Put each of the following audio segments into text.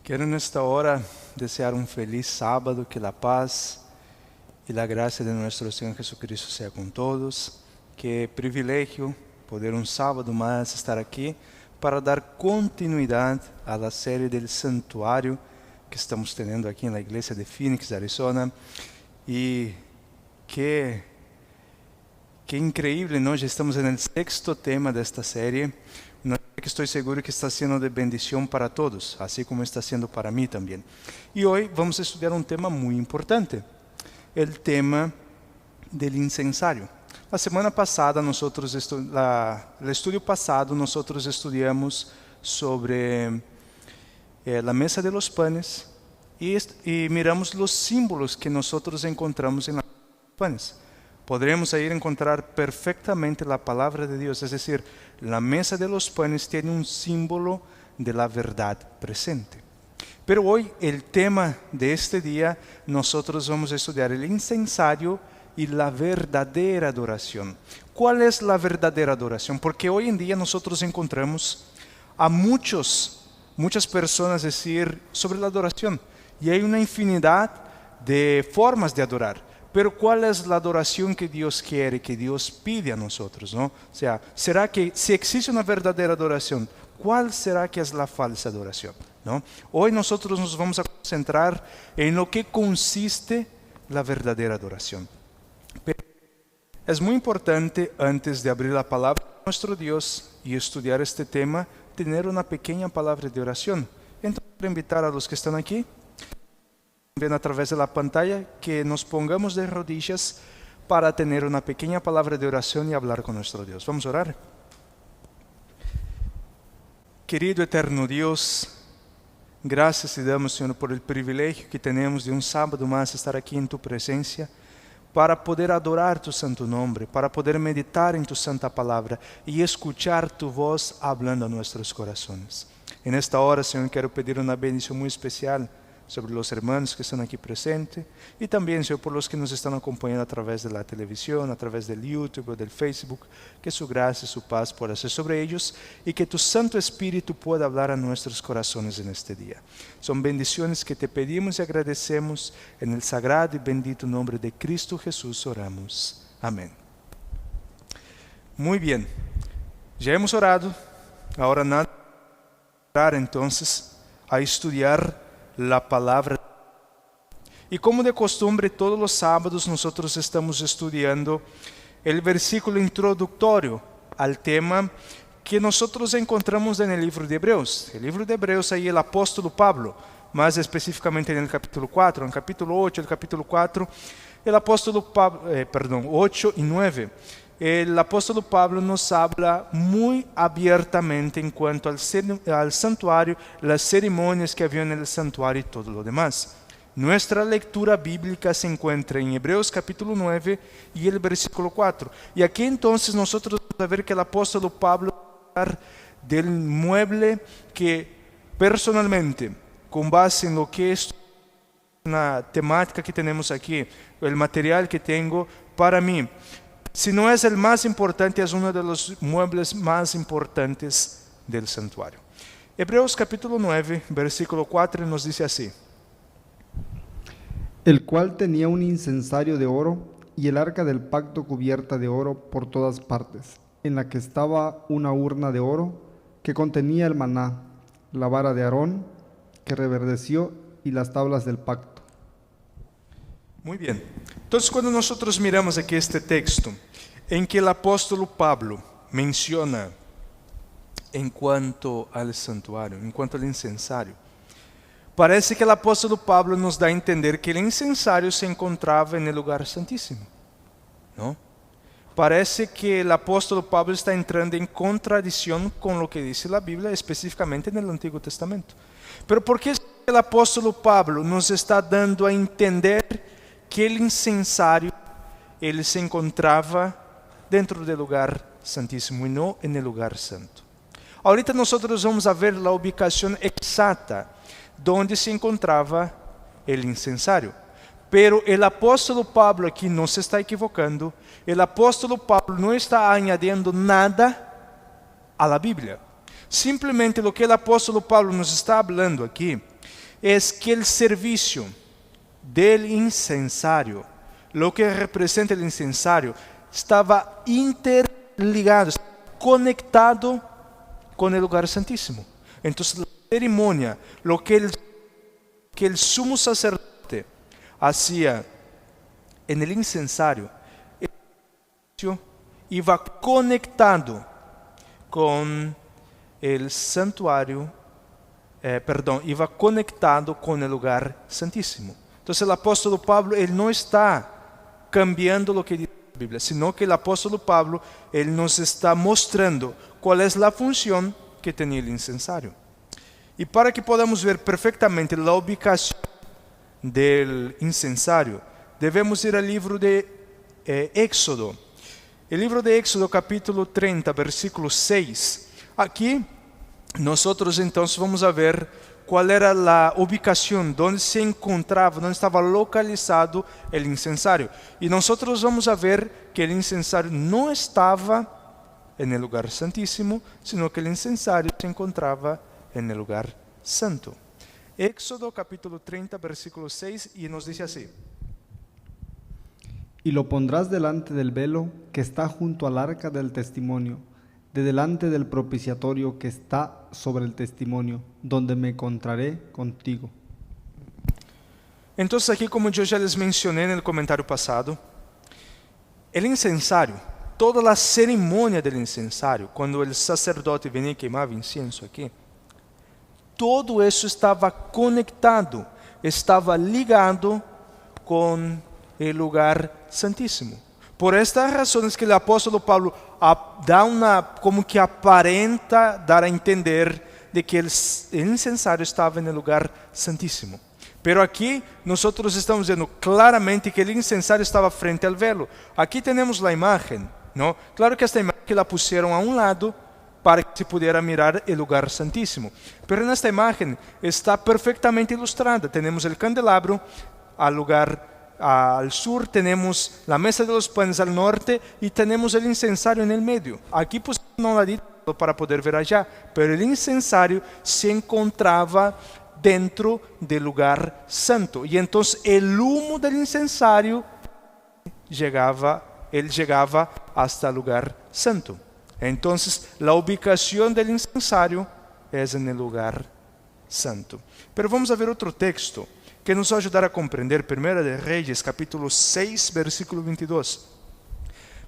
Quero nesta hora desear um feliz sábado, que a paz e a graça de nosso Senhor Jesucristo seja com todos. Que privilégio poder um sábado mais estar aqui para dar continuidade à série do santuário que estamos tendo aqui na igreja de Phoenix, Arizona. E que incrível, nós já estamos no sexto tema desta série. Que estou seguro que está sendo de bendição para todos, assim como está sendo para mim também. E hoje vamos estudar um tema muito importante, o tema do incensário. A semana passada, no estudo passado, nós estudamos sobre a mesa de los panes e miramos os símbolos que nós encontramos em los panes. Podremos aí encontrar perfectamente a palavra de Deus, es decir, la mesa de los panes tiene un símbolo de la verdad presente. Pero hoy el tema de este día, nosotros vamos a estudiar el incensario y la verdadera adoración. ¿Cuál es la verdadera adoración? Porque hoy en día nosotros encontramos a muchas personas decir sobre la adoración, y hay una infinidad de formas de adorar. Pero ¿cuál es la adoración que Dios quiere, que Dios pide a nosotros, ¿no? O sea, ¿será que si existe una verdadera adoración, cuál será que es la falsa adoración, ¿no? Hoy nosotros nos vamos a concentrar en lo que consiste la verdadera adoración. Pero es muy importante, antes de abrir la palabra de nuestro Dios y estudiar este tema, tener una pequeña palabra de oración. Entonces, quiero invitar a los que están aquí, ven a través de la pantalla, que nos pongamos de rodillas para tener una pequeña palabra de oración y hablar con nuestro Dios. Vamos a orar. Querido eterno Dios, gracias te damos, Señor, por el privilegio que tenemos de un sábado más estar aquí en tu presencia, para poder adorar tu santo nombre, para poder meditar en tu santa palabra y escuchar tu voz hablando a nuestros corazones. En esta hora, Señor, quiero pedir una bendición muy especial sobre los hermanos que están aquí presentes y también, Señor, por los que nos están acompañando a través de la televisión, a través del YouTube o del Facebook, que su gracia y su paz pueda ser sobre ellos y que tu Santo Espíritu pueda hablar a nuestros corazones en este día. Son bendiciones que te pedimos y agradecemos en el sagrado y bendito nombre de Cristo Jesús oramos. Amén. Muy bien, ya hemos orado, ahora nada, entonces a estudiar la palabra. Y como de costumbre, todos los sábados nosotros estamos estudiando el versículo introductorio al tema que nosotros encontramos en el libro de Hebreos. El libro de Hebreos, ahí el apóstol Pablo, más específicamente en el capítulo 4, en el capítulo 8, el capítulo 4, el apóstol Pablo, 8 y 9. El apóstol Pablo nos habla muy abiertamente en cuanto al santuario, las ceremonias que había en el santuario y todo lo demás. Nuestra lectura bíblica se encuentra en Hebreos capítulo 9 y el versículo 4. Y aquí entonces nosotros vamos a ver que el apóstol Pablo va a hablar del mueble que personalmente, con base en lo que es una temática que tenemos aquí, el material que tengo, para mí, si no es el más importante, es uno de los muebles más importantes del santuario. Hebreos capítulo 9, versículo 4 nos dice así: el cual tenía un incensario de oro y el arca del pacto cubierta de oro por todas partes, en la que estaba una urna de oro que contenía el maná, la vara de Aarón que reverdeció y las tablas del pacto. Muy bien. Entonces, cuando nosotros miramos aquí este texto, en que el apóstol Pablo menciona en cuanto al santuario, en cuanto al incensario, parece que el apóstol Pablo nos da a entender que el incensario se encontraba en el lugar santísimo, ¿no? Parece que el apóstol Pablo está entrando en contradicción con lo que dice la Biblia, específicamente en el Antiguo Testamento. Pero ¿por qué el apóstol Pablo nos está dando a entender que el incensario él se encontraba dentro del lugar santísimo y no en el lugar santo? Ahorita nosotros vamos a ver la ubicación exacta donde se encontraba el incensario. Pero el apóstol Pablo aquí no se está equivocando. El apóstol Pablo no está añadiendo nada a la Biblia. Simplemente lo que el apóstol Pablo nos está hablando aquí es que el servicio del incensario, lo que representa el incensario, estaba interligado, conectado con el lugar santísimo. Entonces la ceremonia, lo que el sumo sacerdote hacía en el incensario, iba conectado con el santuario, iba conectado con el lugar santísimo. Entonces el apóstolo Pablo, él no está cambiando lo que dice la Biblia, sino que el apóstolo Pablo, él nos está mostrando cuál es la función que tenía el incensario. Y para que podamos ver perfectamente la ubicación del incensario, debemos ir al libro de Éxodo. El libro de Éxodo capítulo 30, versículo 6. Aquí nosotros entonces vamos a ver cuál era la ubicación, donde se encontraba, donde estaba localizado el incensario. Y nosotros vamos a ver que el incensario no estaba en el lugar santísimo, sino que el incensario se encontraba en el lugar santo. Éxodo capítulo 30, versículo 6, y nos dice así. Y lo pondrás delante del velo que está junto al arca del testimonio, de delante del propiciatorio que está sobre el testimonio, donde me encontraré contigo. Entonces aquí, como yo ya les mencioné en el comentario pasado, el incensario, toda la ceremonia del incensario, cuando el sacerdote venía y quemaba incienso aquí, todo eso estaba conectado, estaba ligado con el lugar santísimo. Por estas razones que el apóstolo Pablo como que aparenta dar a entender de que el incensario estaba en el lugar santísimo. Pero aquí nosotros estamos viendo claramente que el incensario estaba frente al velo. Aquí tenemos la imagen, ¿no? Claro que esta imagen la pusieron a un lado para que se pudiera mirar el lugar santísimo. Pero en esta imagen está perfectamente ilustrada. Tenemos el candelabro al sur, tenemos la mesa de los panes al norte y tenemos el incensario en el medio. Aquí pusimos un ladito para poder ver allá, pero el incensario se encontraba dentro del lugar santo. Y entonces el humo del incensario llegaba hasta el lugar santo. Entonces la ubicación del incensario es en el lugar santo. Pero vamos a ver otro texto que nos va a ayudar a comprender. Primera de Reyes, capítulo 6, versículo 22.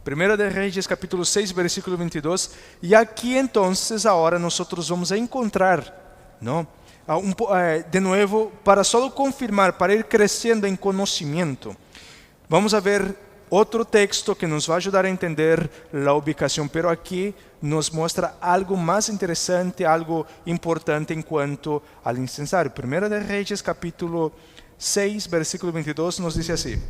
Primera de Reyes, capítulo 6, versículo 22. Y aquí entonces ahora nosotros vamos a encontrar, ¿no? De nuevo, para solo confirmar, para ir creciendo en conocimiento, vamos a ver otro texto que nos va a ayudar a entender la ubicación, pero aquí nos muestra algo más interesante, algo importante en cuanto al incensario. Primera de Reyes, capítulo 6, versículo 22, nos dice así.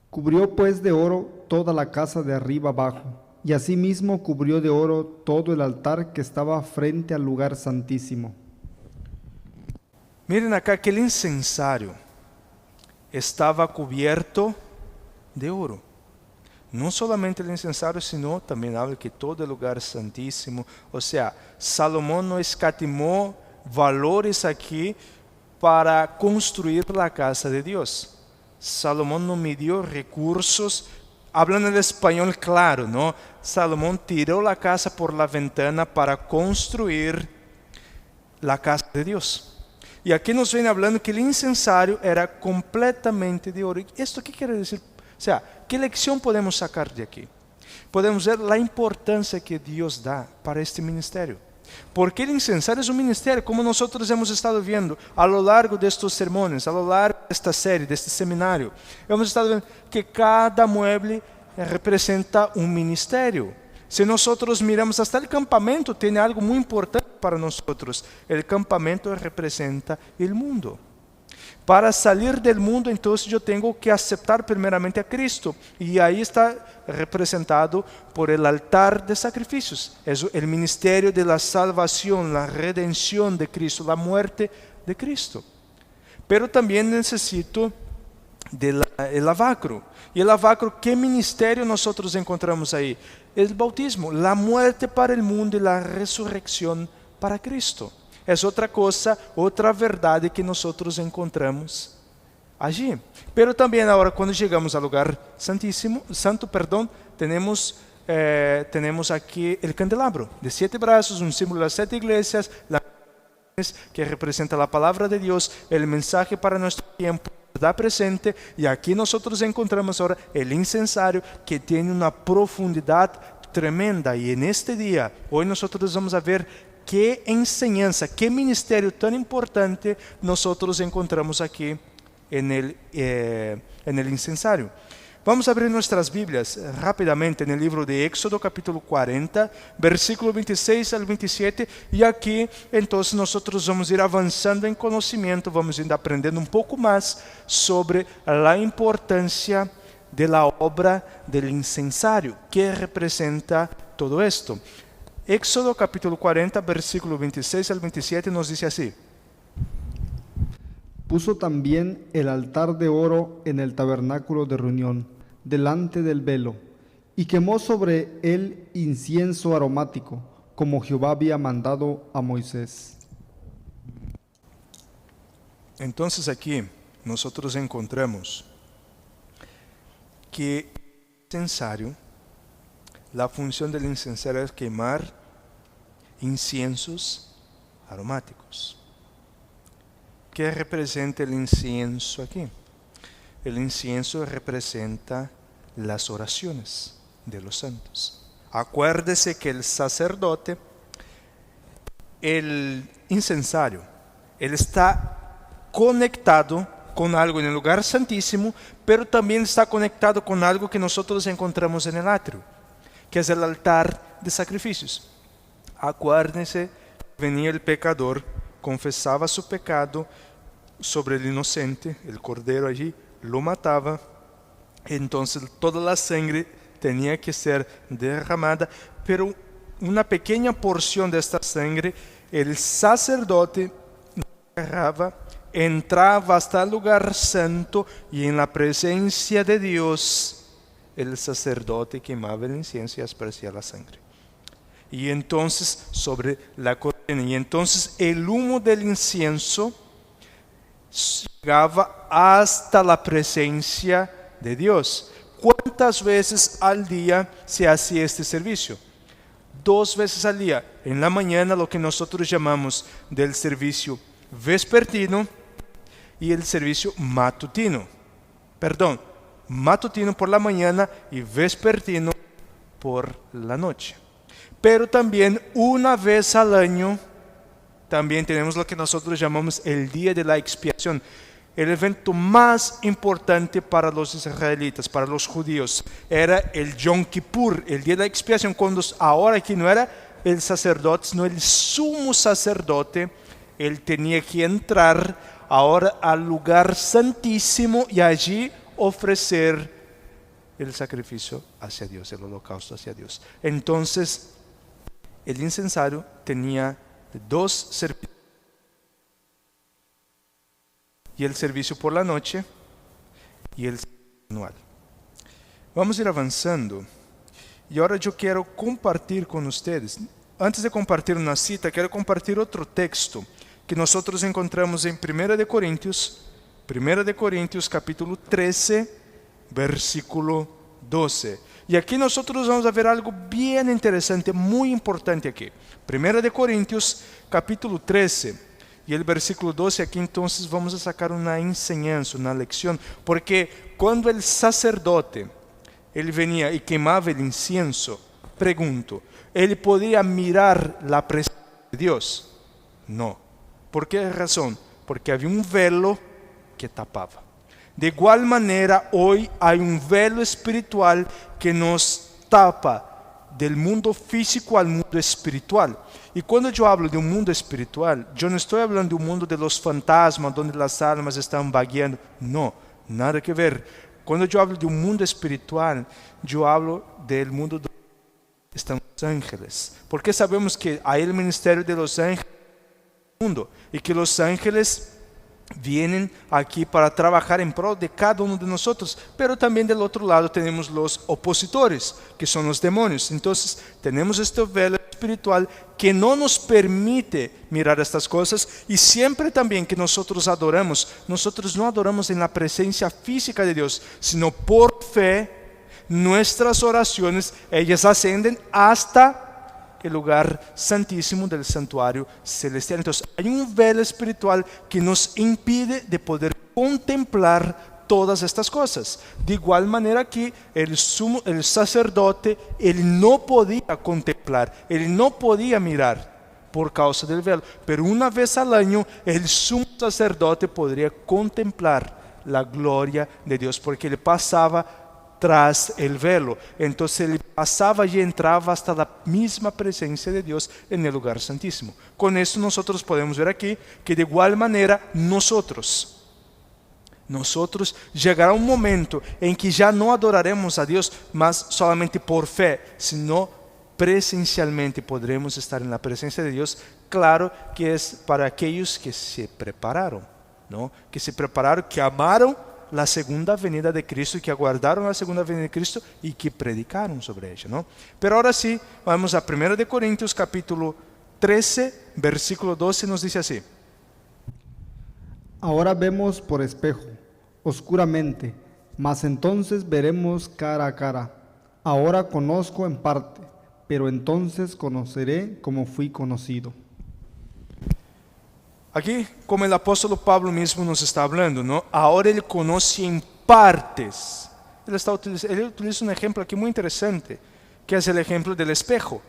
Cubrió pues de oro toda la casa de arriba abajo, y asimismo cubrió de oro todo el altar que estaba frente al lugar santísimo. Miren acá que el incensario estaba cubierto de oro. No solamente el incensario, sino también habla que todo el lugar santísimo. O sea, Salomón no escatimó valores aquí para construir la casa de Dios. Salomón no midió recursos. Hablando el español claro, ¿no? Salomón tiró la casa por la ventana para construir la casa de Dios. Y aquí nos viene hablando que el incensario era completamente de oro. ¿Esto qué quiere decir? O sea, ¿qué lección podemos sacar de aquí? Podemos ver la importancia que Dios da para este ministerio. Porque el incensario es un ministerio, como nosotros hemos estado viendo a lo largo de estos sermones, a lo largo de esta serie, de este seminario. Hemos estado viendo que cada mueble representa un ministerio. Si nosotros miramos hasta el campamento, tiene algo muy importante para nosotros. El campamento representa el mundo. Para salir del mundo, entonces yo tengo que aceptar primeramente a Cristo. Y ahí está representado por el altar de sacrificios. Es el ministerio de la salvación, la redención de Cristo, la muerte de Cristo. Pero también necesito el lavacro. Y el lavacro, ¿qué ministerio nosotros encontramos ahí? El bautismo, la muerte para el mundo y la resurrección para Cristo. es otra cosa, otra verdad que nosotros encontramos allí. Pero también ahora cuando llegamos al lugar santo, tenemos aquí el candelabro de 7 brazos, un símbolo de las 7 iglesias, que representa la palabra de Dios, el mensaje para nuestro tiempo, verdad presente. Y aquí nosotros encontramos ahora el incensario, que tiene una profundidad tremenda. Y en este día, hoy nosotros vamos a ver qué enseñanza, qué ministerio tan importante nosotros encontramos aquí en el incensario. Vamos a abrir nuestras Biblias rápidamente en el libro de Éxodo capítulo 40, versículo 26 al 27, y aquí entonces nosotros vamos a ir avanzando en conocimiento, vamos a ir aprendiendo un poco más sobre la importancia de la obra del incensario, que representa todo esto. Éxodo capítulo 40, versículo 26 al 27 nos dice así: Puso también el altar de oro en el tabernáculo de reunión, delante del velo, y quemó sobre él incienso aromático, como Jehová había mandado a Moisés. Entonces aquí nosotros encontramos que la función del incensario es quemar inciensos aromáticos. ¿Qué representa el incienso aquí? El incienso representa las oraciones de los santos. Acuérdese que el sacerdote, el incensario, él está conectado con algo en el lugar santísimo, pero también está conectado con algo que nosotros encontramos en el atrio, que es el altar de sacrificios. Acuérdense, venía el pecador, confesaba su pecado sobre el inocente, el cordero allí, lo mataba, entonces toda la sangre tenía que ser derramada, pero una pequeña porción de esta sangre el sacerdote agarraba, entraba hasta el lugar santo, y en la presencia de Dios el sacerdote quemaba el incienso y esparcía la sangre. Y entonces sobre la cortina, y entonces el humo del incienso llegaba hasta la presencia de Dios. ¿Cuántas veces al día se hacía este servicio? 2 veces al día. En la mañana, lo que nosotros llamamos del servicio vespertino, y el servicio matutino. Matutino por la mañana y vespertino por la noche. Pero también una vez al año, también tenemos lo que nosotros llamamos el día de la expiación, el evento más importante para los israelitas, para los judíos. Era el Yom Kippur, el día de la expiación, cuando ahora aquí no era el sacerdote, sino el sumo sacerdote. Él tenía que entrar ahora al lugar santísimo y allí ofrecer el sacrificio hacia Dios, el holocausto hacia Dios. Entonces, el incensario tenía 2 servicios, y el servicio por la noche y el servicio anual. Vamos a ir avanzando, y ahora yo quiero compartir con ustedes, antes de compartir una cita, quiero compartir otro texto que nosotros encontramos en 1 de Corintios capítulo 13, versículo 12. Y aquí nosotros vamos a ver algo bien interesante, muy importante aquí. 1 de Corintios capítulo 13 y el versículo 12, aquí entonces vamos a sacar una enseñanza, una lección, porque cuando el sacerdote, él venía y quemaba el incienso, pregunto, ¿él podía mirar la presencia de Dios? No. ¿Por qué razón? Porque había un velo que tapaba. De igual manera, hoy hay un velo espiritual que nos tapa del mundo físico al mundo espiritual. Y cuando yo hablo de un mundo espiritual, yo no estoy hablando de un mundo de los fantasmas, donde las almas están vagueando. No, nada que ver. Cuando yo hablo de un mundo espiritual, yo hablo del mundo donde están los ángeles. Porque sabemos que hay el ministerio de los ángeles en el mundo, y que los ángeles vienen aquí para trabajar en pro de cada uno de nosotros, pero también del otro lado tenemos los opositores, que son los demonios. Entonces tenemos este velo espiritual que no nos permite mirar estas cosas, y siempre también que nosotros adoramos, nosotros no adoramos en la presencia física de Dios, sino por fe. Nuestras oraciones, ellas ascienden hasta el lugar santísimo del santuario celestial. Entonces hay un velo espiritual que nos impide de poder contemplar todas estas cosas. De igual manera que el sacerdote, él no podía contemplar, él no podía mirar por causa del velo, pero una vez al año el sumo sacerdote podría contemplar la gloria de Dios, porque él pasaba tras el velo. Entonces él pasaba y entraba hasta la misma presencia de Dios en el lugar santísimo. Con esto nosotros podemos ver aquí que de igual manera nosotros llegará un momento en que ya no adoraremos a Dios más solamente por fe, sino presencialmente podremos estar en la presencia de Dios. Claro que es para aquellos que se prepararon, ¿no? Que se prepararon, que amaron la segunda venida de Cristo, que aguardaron la segunda venida de Cristo y que predicaron sobre ella, ¿no? Pero ahora sí, vamos a 1 de Corintios capítulo 13, versículo 12, nos dice así: Ahora vemos por espejo, oscuramente, mas entonces veremos cara a cara. Ahora conozco en parte, pero entonces conoceré como fui conocido. Aquí, como el apóstol Pablo mismo nos está hablando, ¿no? Ahora él conoce en partes. Él utiliza un ejemplo aquí muy interesante, que es el ejemplo del espejo.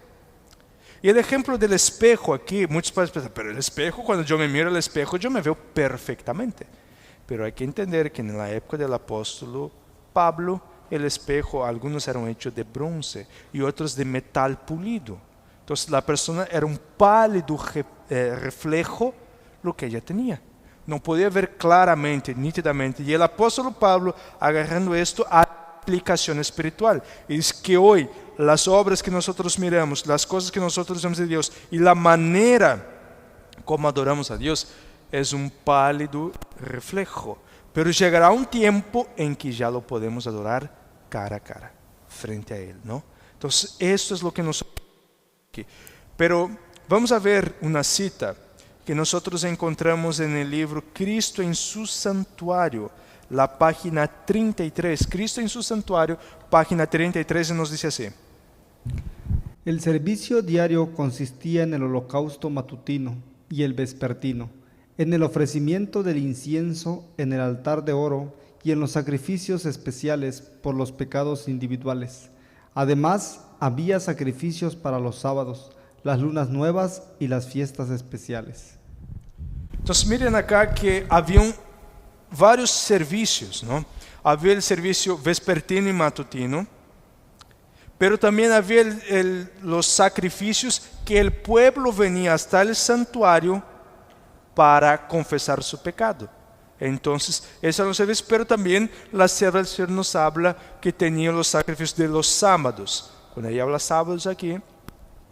Y el ejemplo del espejo aquí, muchos padres piensan, pero el espejo, cuando yo me miro al espejo, yo me veo perfectamente. Pero hay que entender que en la época del apóstol Pablo, el espejo, algunos eran hechos de bronce y otros de metal pulido. Entonces la persona era un pálido reflejo lo que ella tenía. No podía ver claramente, nítidamente. Y el apóstol Pablo, agarrando esto a aplicación espiritual, es que hoy las obras que nosotros miramos, las cosas que nosotros vemos de Dios y la manera como adoramos a Dios es un pálido reflejo. Pero llegará un tiempo en que ya lo podemos adorar cara a cara, frente a Él, ¿no? Entonces, esto es lo que nosotros aquí. Pero vamos a ver una cita que nosotros encontramos en el libro Cristo en su Santuario, la página 33. Cristo en su Santuario, página 33, nos dice así: El servicio diario consistía en el holocausto matutino y el vespertino, en el ofrecimiento del incienso en el altar de oro y en los sacrificios especiales por los pecados individuales. Además, había sacrificios para los sábados, las lunas nuevas y las fiestas especiales. Entonces miren acá que habían varios servicios, ¿no? Había el servicio vespertino y matutino, pero también había los sacrificios que el pueblo venía hasta el santuario para confesar su pecado. Entonces, esos eran los servicios, pero también la sierva del Señor nos habla que tenía los sacrificios de los sábados. Cuando ella habla sábados aquí,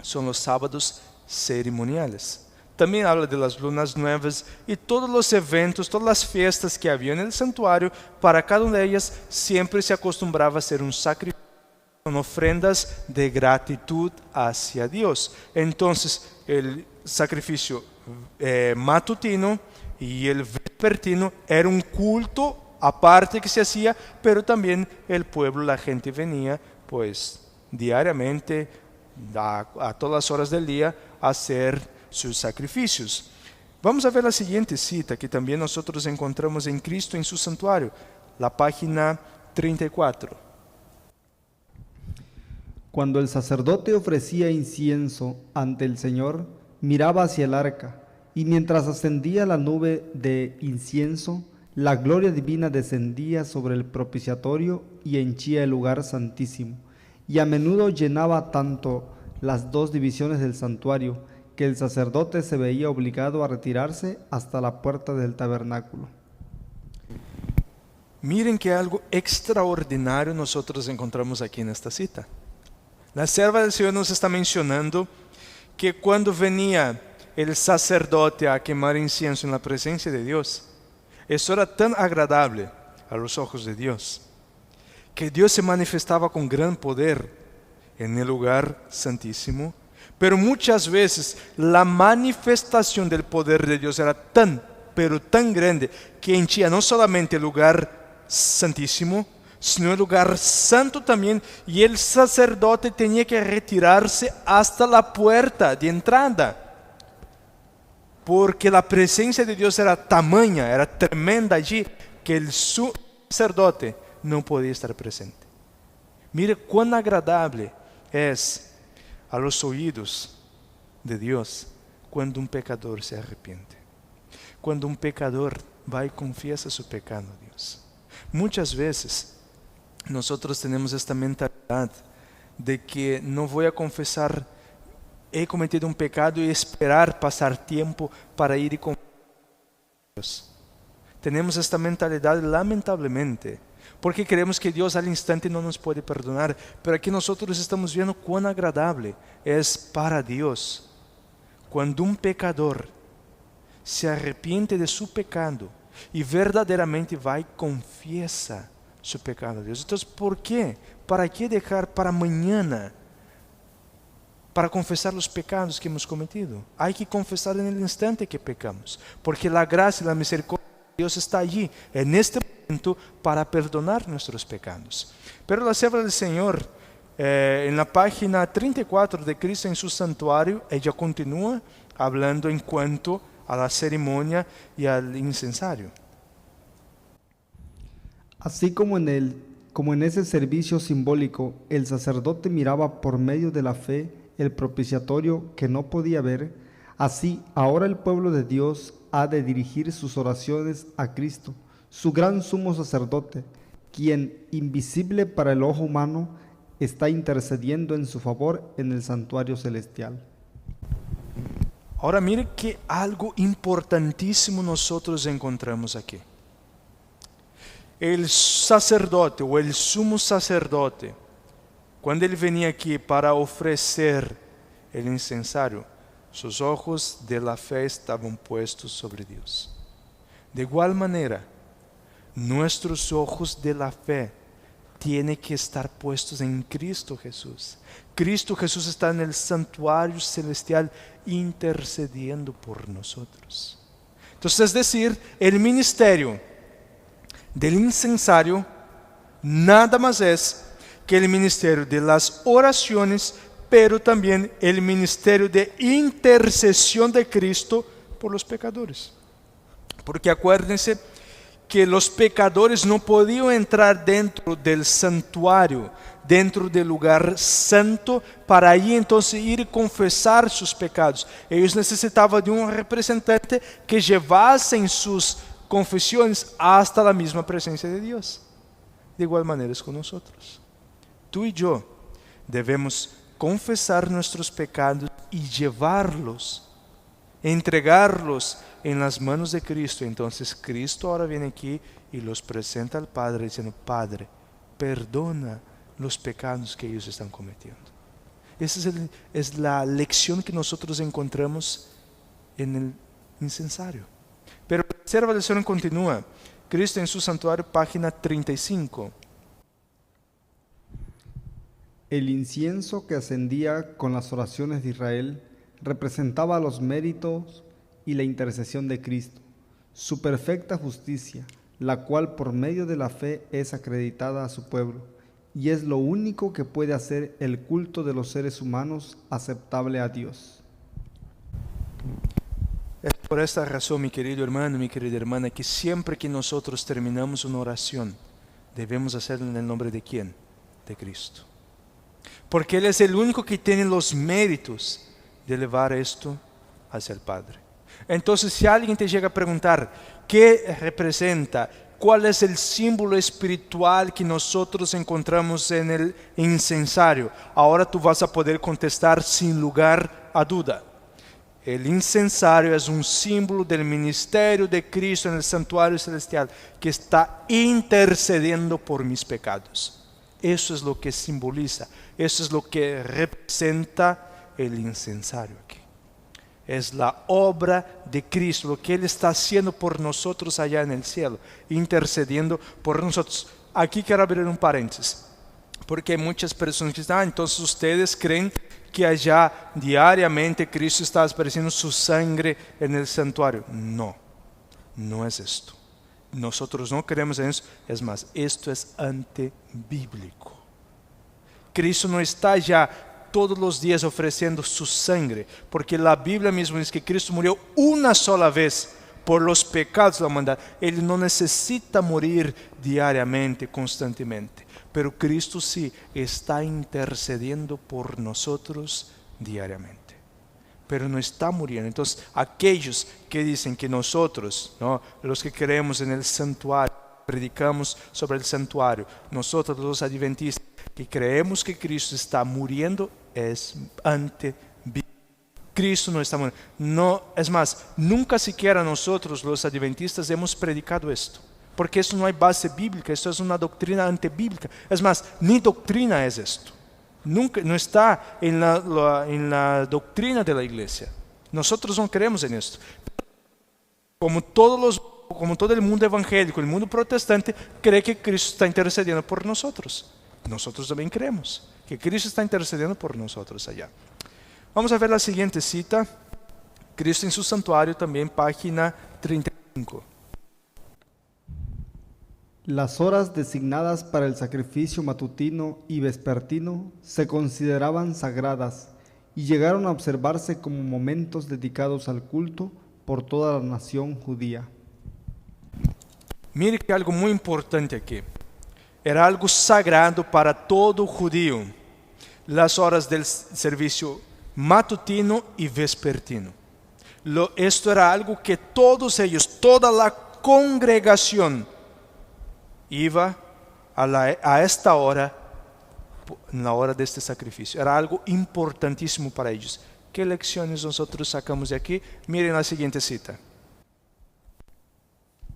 son los sábados ceremoniales. También habla de las lunas nuevas y todos los eventos, todas las fiestas que había en el santuario. Para cada una de ellas siempre se acostumbraba a hacer un sacrificio con ofrendas de gratitud hacia Dios. Entonces, el sacrificio matutino y el vespertino era un culto aparte que se hacía, pero también el pueblo, la gente venía pues diariamente a todas las horas del día a hacer sus sacrificios. Vamos a ver la siguiente cita que también nosotros encontramos en Cristo en su Santuario, la página 34. Cuando el sacerdote ofrecía incienso ante el Señor, miraba hacia el arca, y mientras ascendía la nube de incienso, la gloria divina descendía sobre el propiciatorio y henchía el lugar santísimo, y a menudo llenaba tanto las dos divisiones del santuario, que el sacerdote se veía obligado a retirarse hasta la puerta del tabernáculo. Miren que algo extraordinario nosotros encontramos aquí en esta cita. La sierva del Señor nos está mencionando que cuando venía el sacerdote a quemar incienso en la presencia de Dios, eso era tan agradable a los ojos de Dios, que Dios se manifestaba con gran poder en el lugar santísimo, Pero muchas veces la manifestación del poder de Dios era tan, pero tan grande que henchía no solamente el lugar santísimo, sino el lugar santo también, y el sacerdote tenía que retirarse hasta la puerta de entrada, porque la presencia de Dios era tamaña, era tremenda allí, que el sacerdote no podía estar presente. Mire cuán agradable es a los oídos de Dios cuando un pecador se arrepiente, cuando un pecador va y confiesa su pecado a Dios. Muchas veces nosotros tenemos esta mentalidad de que no voy a confesar, he cometido un pecado y esperar pasar tiempo para ir y confesar a Dios. Tenemos esta mentalidad lamentablemente, porque creemos que Dios al instante no nos puede perdonar, pero aquí nosotros estamos viendo cuán agradable es para Dios cuando un pecador se arrepiente de su pecado y verdaderamente va y confiesa su pecado a Dios. Entonces, ¿por qué? ¿Para qué dejar para mañana para confesar los pecados que hemos cometido? Hay que confesar en el instante que pecamos, porque la gracia y la misericordia de Dios está allí, en este momento, para perdonar nuestros pecados. Pero la sierva del Señor, en la página 34 de Cristo en su santuario, ella continúa hablando en cuanto a la ceremonia y al incensario. Así como en ese servicio simbólico, el sacerdote miraba por medio de la fe el propiciatorio que no podía ver, así ahora el pueblo de Dios ha de dirigir sus oraciones a Cristo, su gran sumo sacerdote, quien, invisible para el ojo humano, está intercediendo en su favor en el santuario celestial. Ahora mire que algo importantísimo nosotros encontramos aquí. El sacerdote o el sumo sacerdote, cuando él venía aquí para ofrecer el incensario, sus ojos de la fe estaban puestos sobre Dios. De igual manera, nuestros ojos de la fe tienen que estar puestos en Cristo Jesús. Cristo Jesús está en el santuario celestial intercediendo por nosotros. Entonces, es decir, el ministerio del incensario nada más es que el ministerio de las oraciones, pero también el ministerio de intercesión de Cristo por los pecadores. Porque acuérdense que los pecadores no podían entrar dentro del santuario, dentro del lugar santo, para ahí entonces ir y confesar sus pecados. Ellos necesitaban de un representante que llevase sus confesiones hasta la misma presencia de Dios. De igual manera es con nosotros. Tú y yo debemos confesar nuestros pecados y llevarlos, entregarlos en las manos de Cristo. Entonces Cristo ahora viene aquí y los presenta al Padre diciendo: Padre, perdona los pecados que ellos están cometiendo. Esa es la lección que nosotros encontramos en el incensario. Pero la sierva del Señor continúa. Cristo en su santuario, página 35. El incienso que ascendía con las oraciones de Israel representaba los méritos y la intercesión de Cristo, su perfecta justicia, la cual por medio de la fe es acreditada a su pueblo, y es lo único que puede hacer el culto de los seres humanos aceptable a Dios. Es por esta razón, mi querido hermano, mi querida hermana, que siempre que nosotros terminamos una oración, debemos hacerlo en el nombre de ¿quién? De Cristo. Porque Él es el único que tiene los méritos de elevar esto hacia el Padre. Entonces, si alguien te llega a preguntar qué representa, cuál es el símbolo espiritual que nosotros encontramos en el incensario, ahora tú vas a poder contestar sin lugar a duda. El incensario es un símbolo del ministerio de Cristo en el santuario celestial, que está intercediendo por mis pecados. Eso es lo que simboliza, eso es lo que representa el incensario aquí. Es la obra de Cristo, lo que Él está haciendo por nosotros allá en el cielo, intercediendo por nosotros. Aquí quiero abrir un paréntesis, porque hay muchas personas que dicen: entonces ustedes creen que allá diariamente Cristo está esparciendo su sangre en el santuario. No, no es esto. Nosotros no creemos en eso. Es más, esto es antibíblico. Cristo no está ya todos los días ofreciendo su sangre, porque la Biblia misma dice que Cristo murió una sola vez por los pecados de la humanidad. Él no necesita morir diariamente, constantemente. Pero Cristo sí está intercediendo por nosotros diariamente. Pero no está muriendo. Entonces, aquellos que dicen que nosotros, ¿no?, los que creemos en el santuario, predicamos sobre el santuario, nosotros los adventistas, que creemos que Cristo está muriendo, es antibíblico. Cristo no está muriendo. No, es más, nunca siquiera nosotros los adventistas hemos predicado esto. Porque esto no hay base bíblica, esto es una doctrina antibíblica. Es más, ni doctrina es esto. Nunca, no está en la doctrina de la iglesia. Nosotros no creemos en esto. Como todo el mundo evangélico, el mundo protestante, cree que Cristo está intercediendo por nosotros. Nosotros también creemos que Cristo está intercediendo por nosotros allá. Vamos a ver la siguiente cita. Cristo en su santuario, también página 35. Las horas designadas para el sacrificio matutino y vespertino se consideraban sagradas y llegaron a observarse como momentos dedicados al culto por toda la nación judía. Mire que algo muy importante aquí. Era algo sagrado para todo judío. Las horas del servicio matutino y vespertino. Esto era algo que todos ellos, toda la congregación, iba a esta hora, en la hora de este sacrificio. Era algo importantísimo para ellos. ¿Qué lecciones nosotros sacamos de aquí? Miren la siguiente cita.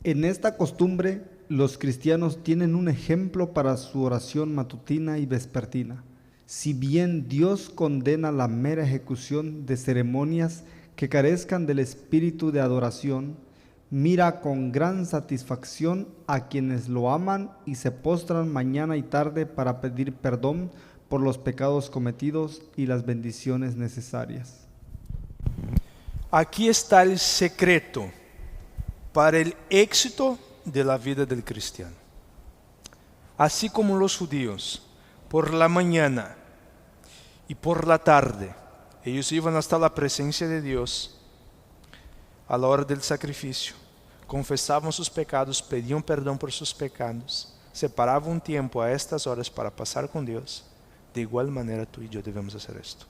En esta costumbre, los cristianos tienen un ejemplo para su oración matutina y vespertina. Si bien Dios condena la mera ejecución de ceremonias que carezcan del espíritu de adoración, mira con gran satisfacción a quienes lo aman y se postran mañana y tarde para pedir perdón por los pecados cometidos y las bendiciones necesarias. Aquí está el secreto para el éxito de la vida del cristiano. Así como los judíos, por la mañana y por la tarde, ellos iban hasta la presencia de Dios a la hora del sacrificio, confesaban sus pecados, pedían perdón por sus pecados, separaban un tiempo a estas horas para pasar con Dios. De igual manera tú y yo debemos hacer esto.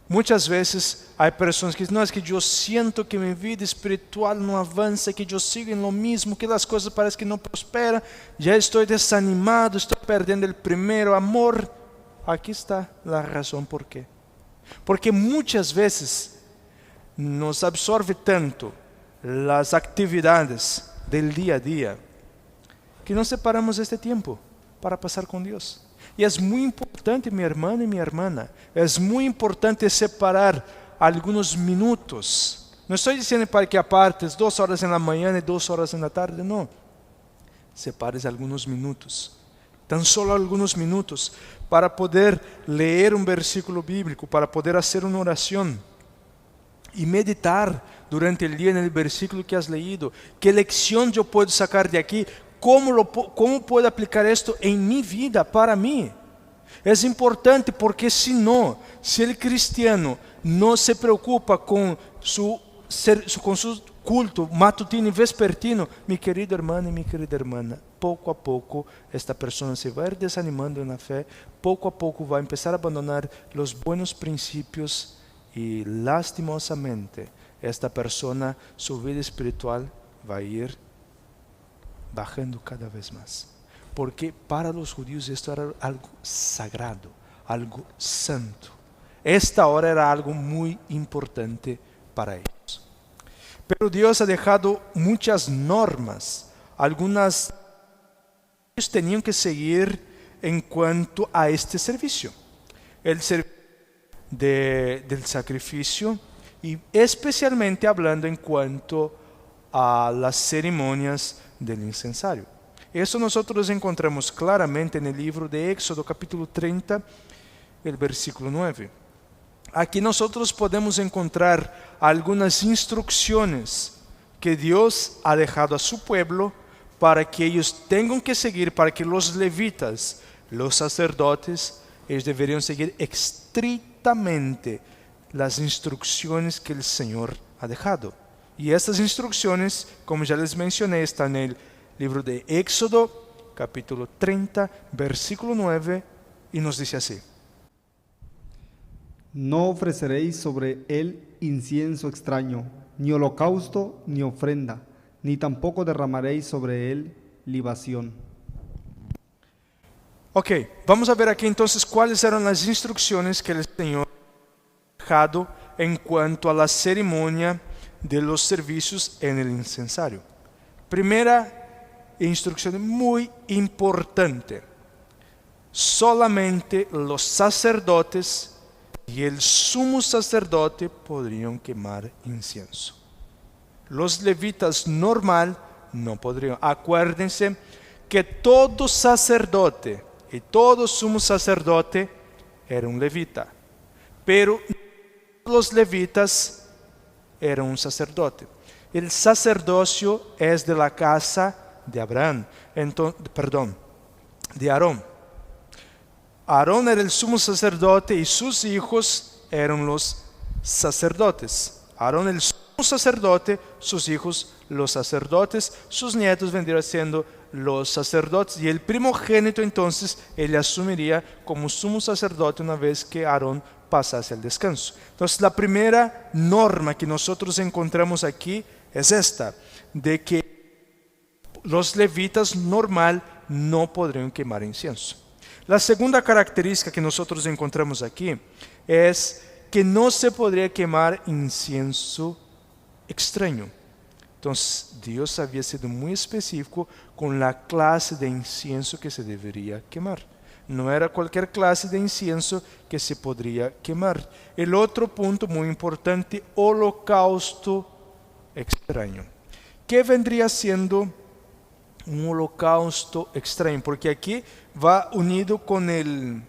Muchas veces hay personas que dicen, no, es que yo siento que mi vida espiritual no avanza, que yo sigo en lo mismo, que las cosas parecen que no prosperan, ya estoy desanimado, estoy perdiendo el primer amor. Aquí está la razón por qué. Porque muchas veces nos absorbe tanto las actividades del día a día que no separamos este tiempo para pasar con Dios. Y es muy importante, mi hermano y mi hermana, es muy importante separar algunos minutos. No estoy diciendo para que apartes 2 horas en la mañana y 2 horas en la tarde, no. Separes algunos minutos, tan solo algunos minutos, para poder leer un versículo bíblico, para poder hacer una oración y meditar durante el día en el versículo que has leído. ¿Qué lección yo puedo sacar de aquí? ¿Cómo puedo aplicar esto en mi vida, para mí? Es importante porque si el cristiano no se preocupa con su culto matutino y vespertino, mi querido hermano y mi querida hermana, poco a poco esta persona se va a ir desanimando en la fe, poco a poco va a empezar a abandonar los buenos principios y lastimosamente esta persona, su vida espiritual va a ir bajando cada vez más. Porque para los judíos esto era algo sagrado, algo santo. Esta hora era algo muy importante para ellos. Pero Dios ha dejado muchas normas, algunas ellos tenían que seguir en cuanto a este servicio. El servicio del sacrificio y especialmente hablando en cuanto a las ceremonias del incensario. Eso nosotros encontramos claramente en el libro de Éxodo capítulo 30, el versículo 9. aquí nosotros podemos encontrar algunas instrucciones que Dios ha dejado a su pueblo para que ellos tengan que seguir, para que los levitas, los sacerdotes, ellos deberían seguir estrictamente las instrucciones que el Señor ha dejado. Y estas instrucciones, como ya les mencioné, están en el libro de Éxodo, capítulo 30, versículo 9, y nos dice así: No ofreceréis sobre él incienso extraño, ni holocausto, ni ofrenda, ni tampoco derramaréis sobre él libación. Ok, vamos a ver aquí entonces cuáles eran las instrucciones que el Señor ha dejado en cuanto a la ceremonia de los servicios en el incensario. Primera instrucción muy importante: solamente los sacerdotes y el sumo sacerdote podrían quemar incienso. Los levitas normal no podrían. Acuérdense que todo sacerdote y todo sumo sacerdote era un levita, pero los levitas eran un sacerdote. El sacerdocio es de la casa de Abraham, de Aarón. Aarón era el sumo sacerdote y sus hijos eran los sacerdotes. Aarón el sumo sacerdote, sus hijos los sacerdotes, sus nietos vendrían siendo los sacerdotes, y el primogénito entonces él asumiría como sumo sacerdote una vez que Aarón pasase el descanso. Entonces la primera norma que nosotros encontramos aquí es esta, de que los levitas normal no podrían quemar incienso. La segunda característica que nosotros encontramos aquí es que no se podría quemar incienso extraño. Entonces Dios había sido muy específico con la clase de incienso que se debería quemar. No era cualquier clase de incienso que se podría quemar. El otro punto muy importante: holocausto extraño. ¿Qué vendría siendo un holocausto extraño? Porque aquí va unido con el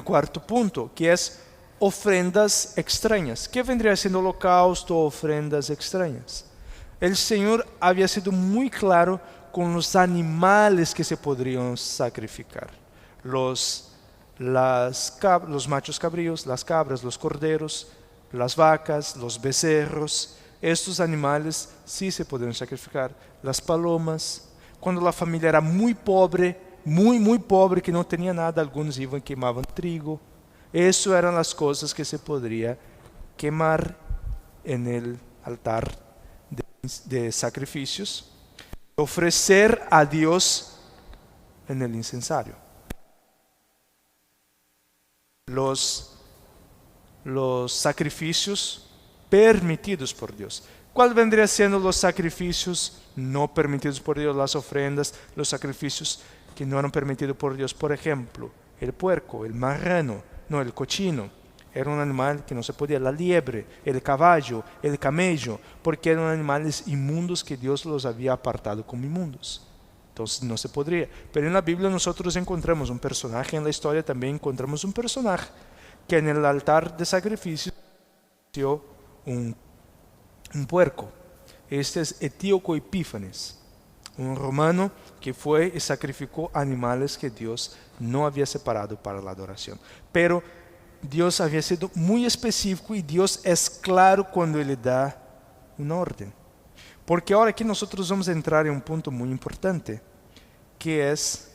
cuarto punto, que es ofrendas extrañas. ¿Qué vendría siendo holocausto o ofrendas extrañas? El Señor había sido muy claro con los animales que se podrían sacrificar. Los machos cabríos, las cabras, los corderos, las vacas, los becerros. Estos animales sí se podían sacrificar. Las palomas. Cuando la familia era muy pobre, muy pobre, que no tenía nada, algunos iban y quemaban trigo. Eso eran las cosas que se podría quemar en el altar de sacrificios, ofrecer a Dios en el incensario. Los sacrificios permitidos por Dios. ¿Cuál vendría siendo los sacrificios no permitidos por Dios? Las ofrendas, los sacrificios que no eran permitidos por Dios. Por ejemplo, el puerco, el marrano, no, el cochino. Era un animal que no se podía. La liebre, el caballo, el camello, porque eran animales inmundos que Dios los había apartado como inmundos. Entonces no se podría. Pero en la Biblia nosotros encontramos un personaje, en la historia también encontramos un personaje que en el altar de sacrificio dio un puerco. Este es Etíoco Epífanes, un romano que fue y sacrificó animales que Dios no había separado para la adoración. Pero Dios había sido muy específico y Dios es claro cuando Él le da una orden. Porque ahora aquí nosotros vamos a entrar en un punto muy importante, que es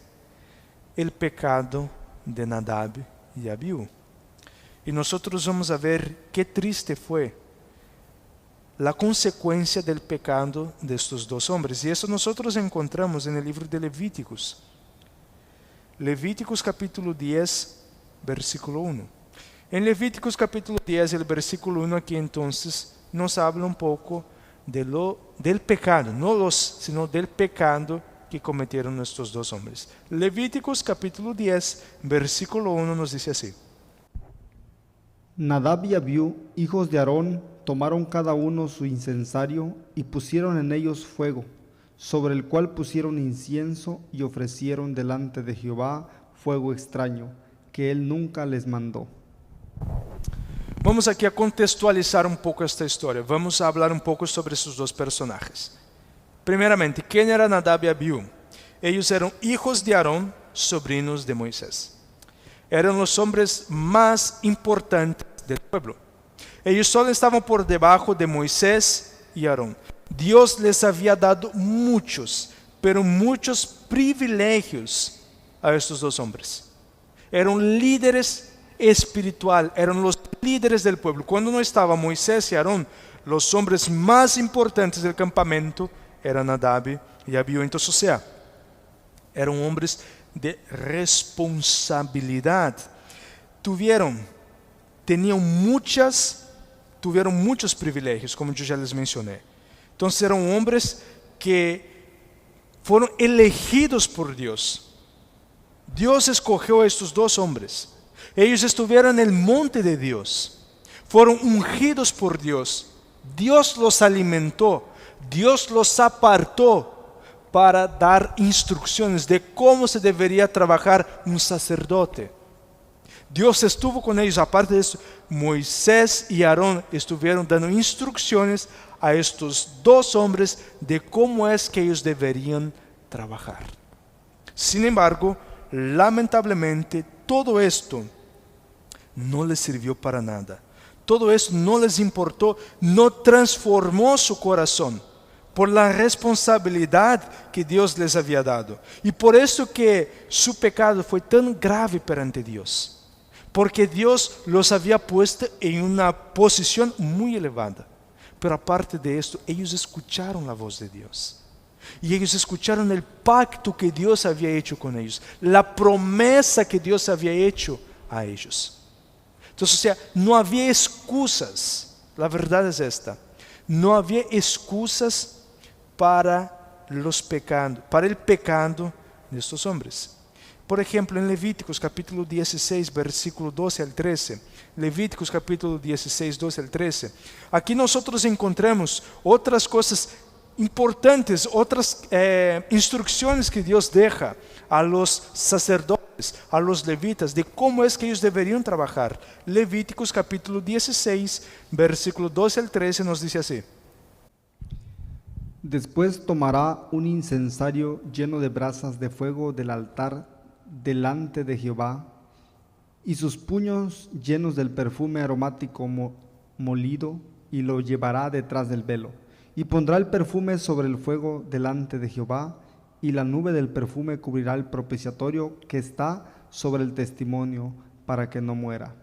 el pecado de Nadab y Abiú. Y nosotros vamos a ver qué triste fue la consecuencia del pecado de estos dos hombres. Y eso nosotros encontramos en el libro de Levíticos. Levíticos capítulo 10, versículo 1. En Levíticos capítulo 10, el versículo 1 aquí entonces nos habla un poco del pecado, sino del pecado que cometieron estos dos hombres. Levíticos capítulo 10, versículo 1 nos dice así: Nadab y Abiú, hijos de Aarón, tomaron cada uno su incensario y pusieron en ellos fuego, sobre el cual pusieron incienso y ofrecieron delante de Jehová fuego extraño, que él nunca les mandó. Vamos aqui a contextualizar um pouco esta história. Vamos a falar um pouco sobre esses dois personagens. Primeiramente, quem era Nadab e Abiú? Eles eram hijos de Aarón, sobrinos de Moisés. Eram os homens mais importantes do pueblo. Eles só estavam por debaixo de Moisés e Aarón. Deus les havia dado muitos, pero muitos privilégios a estes dois homens. Eram líderes espirituais, eram os líderes del pueblo. Quando não estava Moisés e Aarón, os homens mais importantes do campamento eram Nadab e Abiú. Então, ou seja, eram homens de responsabilidade. Tinham muitos privilégios, como eu já les mencionei. Então, eram homens que foram elegidos por Deus. Deus escolheu estes dois homens. Eles estiveram no monte de Deus. Foram ungidos por Deus. Deus los alimentou. Deus los apartou para dar instruções de como se deveria trabalhar um sacerdote. Deus estuvo com eles. Aparte disso, Moisés e Aarón estiveram dando instruções a estes dois homens de como é que eles deveriam trabalhar. Sin embargo, lamentavelmente, todo esto não les sirvió para nada. Todo eso no les importó, no transformó su corazón por la responsabilidad que Dios les había dado. Y por eso que su pecado fue tan grave perante Dios. Porque Dios los había puesto en una posición muy elevada. Pero aparte de esto, ellos escucharon la voz de Dios. Y ellos escucharon el pacto que Dios había hecho con ellos. La promesa que Dios había hecho a ellos. Entonces, o sea, no había excusas. La verdad es esta. No había excusas para el pecado de estos hombres. Por ejemplo, en Levíticos capítulo 16, versículo 12 al 13. Levíticos capítulo 16, 12 al 13. Aquí nosotros encontramos otras cosas importantes, otras instrucciones que Dios deja a los sacerdotes, a los levitas, de cómo es que ellos deberían trabajar. Levíticos capítulo 16, versículo 12 al 13 nos dice así. Después tomará un incensario lleno de brasas de fuego del altar delante de Jehová, y sus puños llenos del perfume aromático molido, y lo llevará detrás del velo, y pondrá el perfume sobre el fuego delante de Jehová, y la nube del perfume cubrirá el propiciatorio que está sobre el testimonio, para que no muera.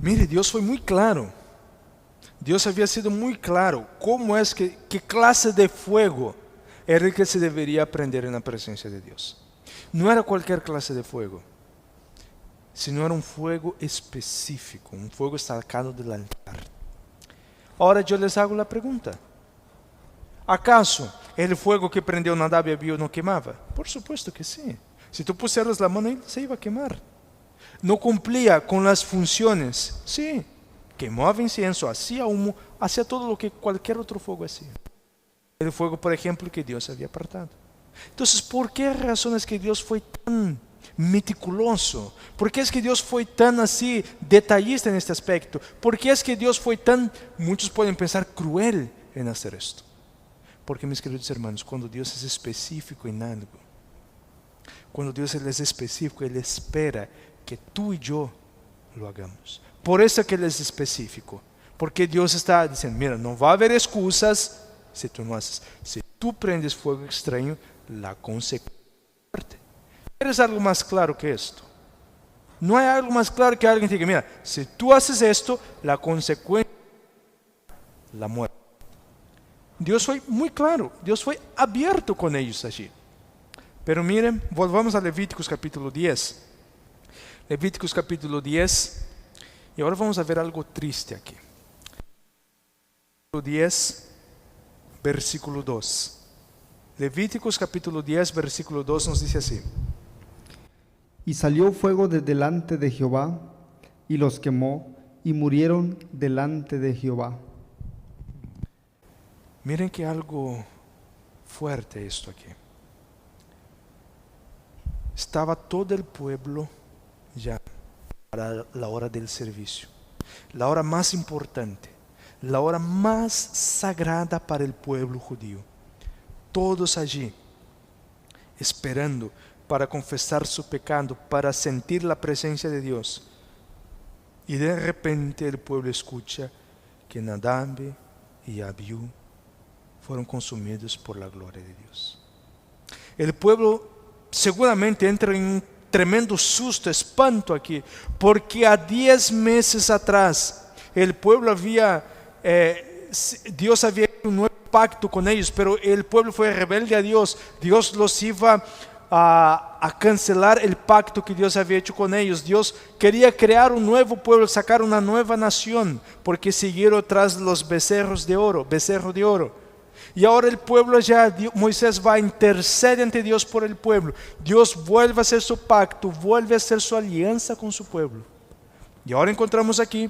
Mire, Dios fue muy claro. Dios había sido muy claro cómo es qué clase de fuego era el que se debería prender en la presencia de Dios. No era cualquier clase de fuego, sino era un fuego específico, un fuego sacado del altar. Ahora yo les hago la pregunta. ¿Acaso el fuego que prendió Nadab y Abiú no quemaba? Por supuesto que sí. Si tú pusieras la mano ahí, se iba a quemar. ¿No cumplía con las funciones? Sí. Quemaba incienso, hacía humo, hacía todo lo que cualquier otro fuego hacía. El fuego, por ejemplo, que Dios había apartado. Entonces, ¿por qué razones que Dios fue tan meticuloso? ¿Por qué es que Dios fue tan así detallista en este aspecto? ¿Por qué es que Dios fue tan, muchos pueden pensar, cruel en hacer esto? Porque, mis queridos hermanos, cuando Dios es específico en algo, cuando Dios es específico, Él espera que tú y yo lo hagamos. Por eso que Él es específico. Porque Dios está diciendo, mira, no va a haber excusas si tú no haces. Si tú prendes fuego extraño, la consecuencia es muerte. ¿Quieres algo más claro que esto? No hay algo más claro que alguien diga, mira, si tú haces esto, la consecuencia es la muerte. Dios fue muy claro, Dios fue abierto con ellos allí. Pero miren, volvamos a Levíticos capítulo 10. Levíticos capítulo 10. Y ahora vamos a ver algo triste aquí. Capítulo 10, versículo 2. Levíticos capítulo 10, versículo 2 nos dice así. Y salió fuego de delante de Jehová, y los quemó, y murieron delante de Jehová. Miren que algo fuerte esto aquí. Estaba todo el pueblo ya para la hora del servicio. la hora más importante, la hora más sagrada para el pueblo judío. Todos allí, esperando para confesar su pecado, para sentir la presencia de Dios. Y de repente el pueblo escucha que Nadab y Abiú fueron consumidos por la gloria de Dios. El pueblo seguramente entra en un tremendo susto, espanto aquí, porque a 10 meses atrás el pueblo Dios había hecho un nuevo pacto con ellos, pero el pueblo fue rebelde a Dios. Dios los iba a cancelar el pacto que Dios había hecho con ellos. Dios quería crear un nuevo pueblo, sacar una nueva nación, porque siguieron tras los becerro de oro. Y ahora el pueblo Moisés va a interceder ante Dios por el pueblo. Dios vuelve a hacer su pacto, vuelve a hacer su alianza con su pueblo. Y ahora encontramos aquí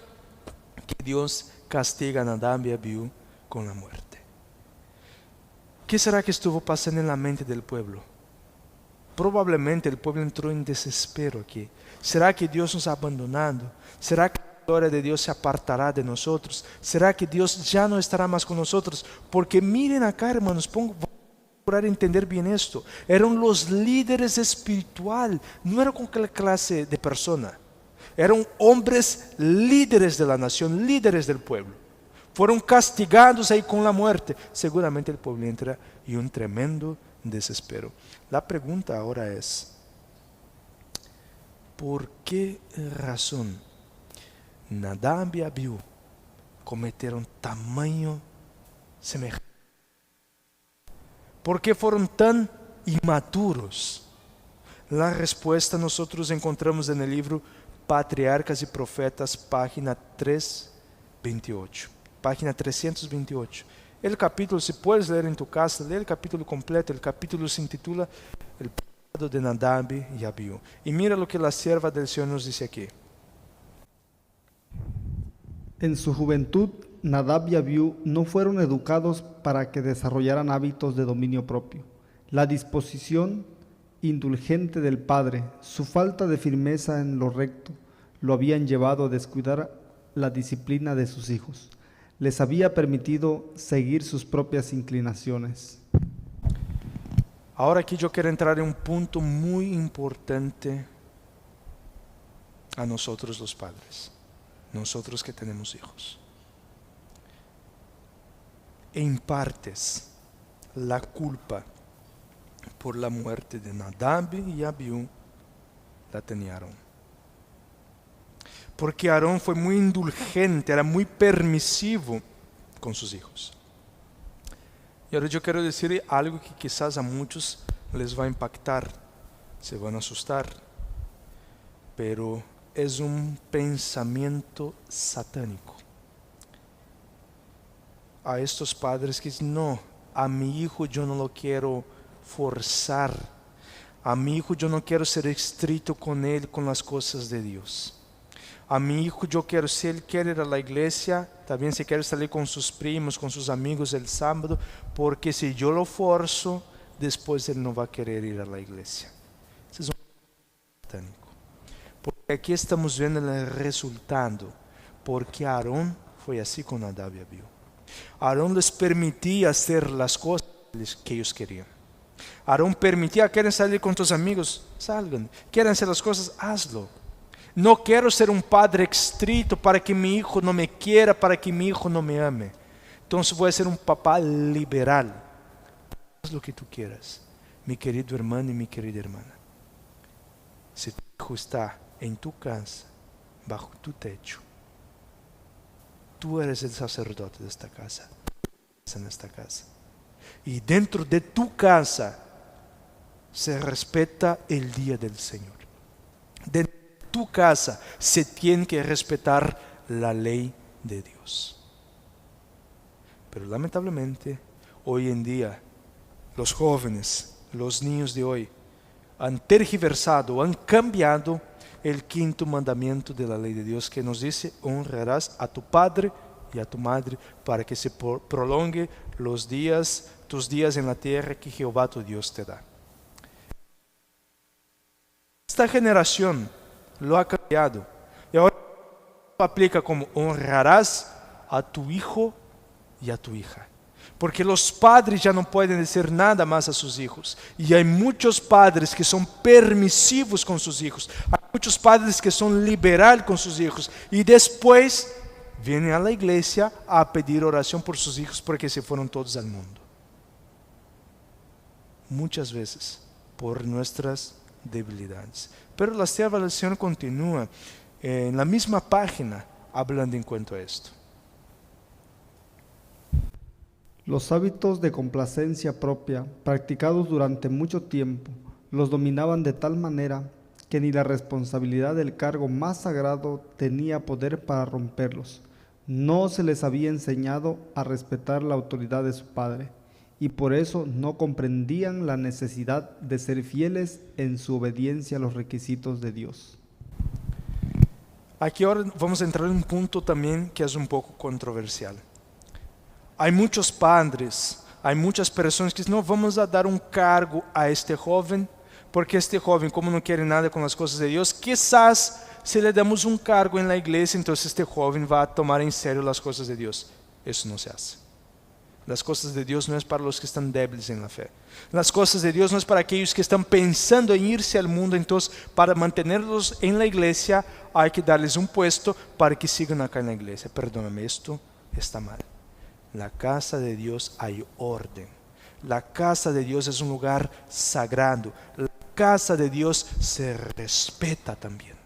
que Dios castiga a Nadab y Abiú con la muerte. ¿Qué será que estuvo pasando en la mente del pueblo? Probablemente el pueblo entró en desespero aquí. ¿Será que Dios nos ha abandonado? ¿Será que la gloria de Dios se apartará de nosotros? ¿Será que Dios ya no estará más con nosotros? Porque miren acá, hermanos, voy a procurar entender bien esto. Eran los líderes espirituales, no era cualquier clase de persona. Eran hombres líderes de la nación, líderes del pueblo. Fueron castigados ahí con la muerte. Seguramente el pueblo entra en un tremendo desespero. La pregunta ahora es, ¿por qué razón Nadab y Abiú cometieron tamaño semejante? ¿Por qué fueron tan inmaduros? La respuesta nosotros encontramos en el libro Patriarcas y Profetas, página 328, página 328. El capítulo, si puedes leer en tu casa, lee el capítulo completo. El capítulo se intitula El pecado de Nadab y Abiú. Y mira lo que la sierva del Señor nos dice aquí. En su juventud, Nadab y Abiú no fueron educados para que desarrollaran hábitos de dominio propio. La disposición indulgente del padre, su falta de firmeza en lo recto, lo habían llevado a descuidar la disciplina de sus hijos. Les había permitido seguir sus propias inclinaciones. Ahora aquí yo quiero entrar en un punto muy importante a nosotros los padres, nosotros que tenemos hijos. En partes, la culpa por la muerte de Nadab y Abiú la tenía Aarón. Porque Aarón fue muy indulgente, era muy permisivo con sus hijos. Y ahora yo quiero decir algo que quizás a muchos les va a impactar, se van a asustar, pero es un pensamiento satánico. A estos padres que dicen, no, a mi hijo yo no lo quiero forzar, a mi hijo yo no quiero ser estricto con él, con las cosas de Dios. A mi hijo yo quiero, si él quiere ir a la iglesia, también si quiere salir con sus primos, con sus amigos el sábado, porque si yo lo forzo, después él no va a querer ir a la iglesia. Ese es un satánico. Porque aquí estamos viendo el resultado, porque Aarón fue así con Nadab y Abiú. Aarón les permitía hacer las cosas que ellos querían. Aarón permitía, quieren salir con tus amigos, salgan. Quieren hacer las cosas, hazlo. No quiero ser un padre estricto para que mi hijo no me quiera, para que mi hijo no me ame. Entonces voy a ser un papá liberal. Haz lo que tú quieras, mi querido hermano y mi querida hermana. Si tu hijo está en tu casa, bajo tu techo, tú eres el sacerdote de esta casa, en esta casa. Y dentro de tu casa se respeta el día del Señor. Dentro de tu casa se tiene que respetar la ley de Dios. Pero lamentablemente, hoy en día, los jóvenes, los niños de hoy, han tergiversado, han cambiado el quinto mandamiento de la ley de Dios, que nos dice: honrarás a tu padre y a tu madre, para que se prolongue los días, tus días en la tierra que Jehová tu Dios te da. Esta generación lo ha cambiado. Y ahora aplica como honrarás a tu hijo y a tu hija. Porque los padres ya no pueden decir nada más a sus hijos. Y hay muchos padres que son permisivos con sus hijos. Hay muchos padres que son liberales con sus hijos. Y después vienen a la iglesia a pedir oración por sus hijos porque se fueron todos al mundo. Muchas veces por nuestras debilidades. Pero la sierva del Señor continúa en la misma página hablando en cuanto a esto. Los hábitos de complacencia propia, practicados durante mucho tiempo, los dominaban de tal manera que ni la responsabilidad del cargo más sagrado tenía poder para romperlos. No se les había enseñado a respetar la autoridad de su padre, y por eso no comprendían la necesidad de ser fieles en su obediencia a los requisitos de Dios. Aquí ahora vamos a entrar en un punto también que es un poco controversial. Hay muchos padres, hay muchas personas que dicen, no, vamos a dar un cargo a este joven, porque este joven, como no quiere nada con las cosas de Dios, quizás si le damos un cargo en la iglesia, entonces este joven va a tomar en serio las cosas de Dios. Eso no se hace. Las cosas de Dios no es para los que están débiles en la fe. Las cosas de Dios no es para aquellos que están pensando en irse al mundo. Entonces, para mantenerlos en la iglesia, hay que darles un puesto para que sigan acá en la iglesia. Perdóname, esto está mal. La casa de Dios hay orden. La casa de Dios es un lugar sagrado. La casa de Dios se respeta también.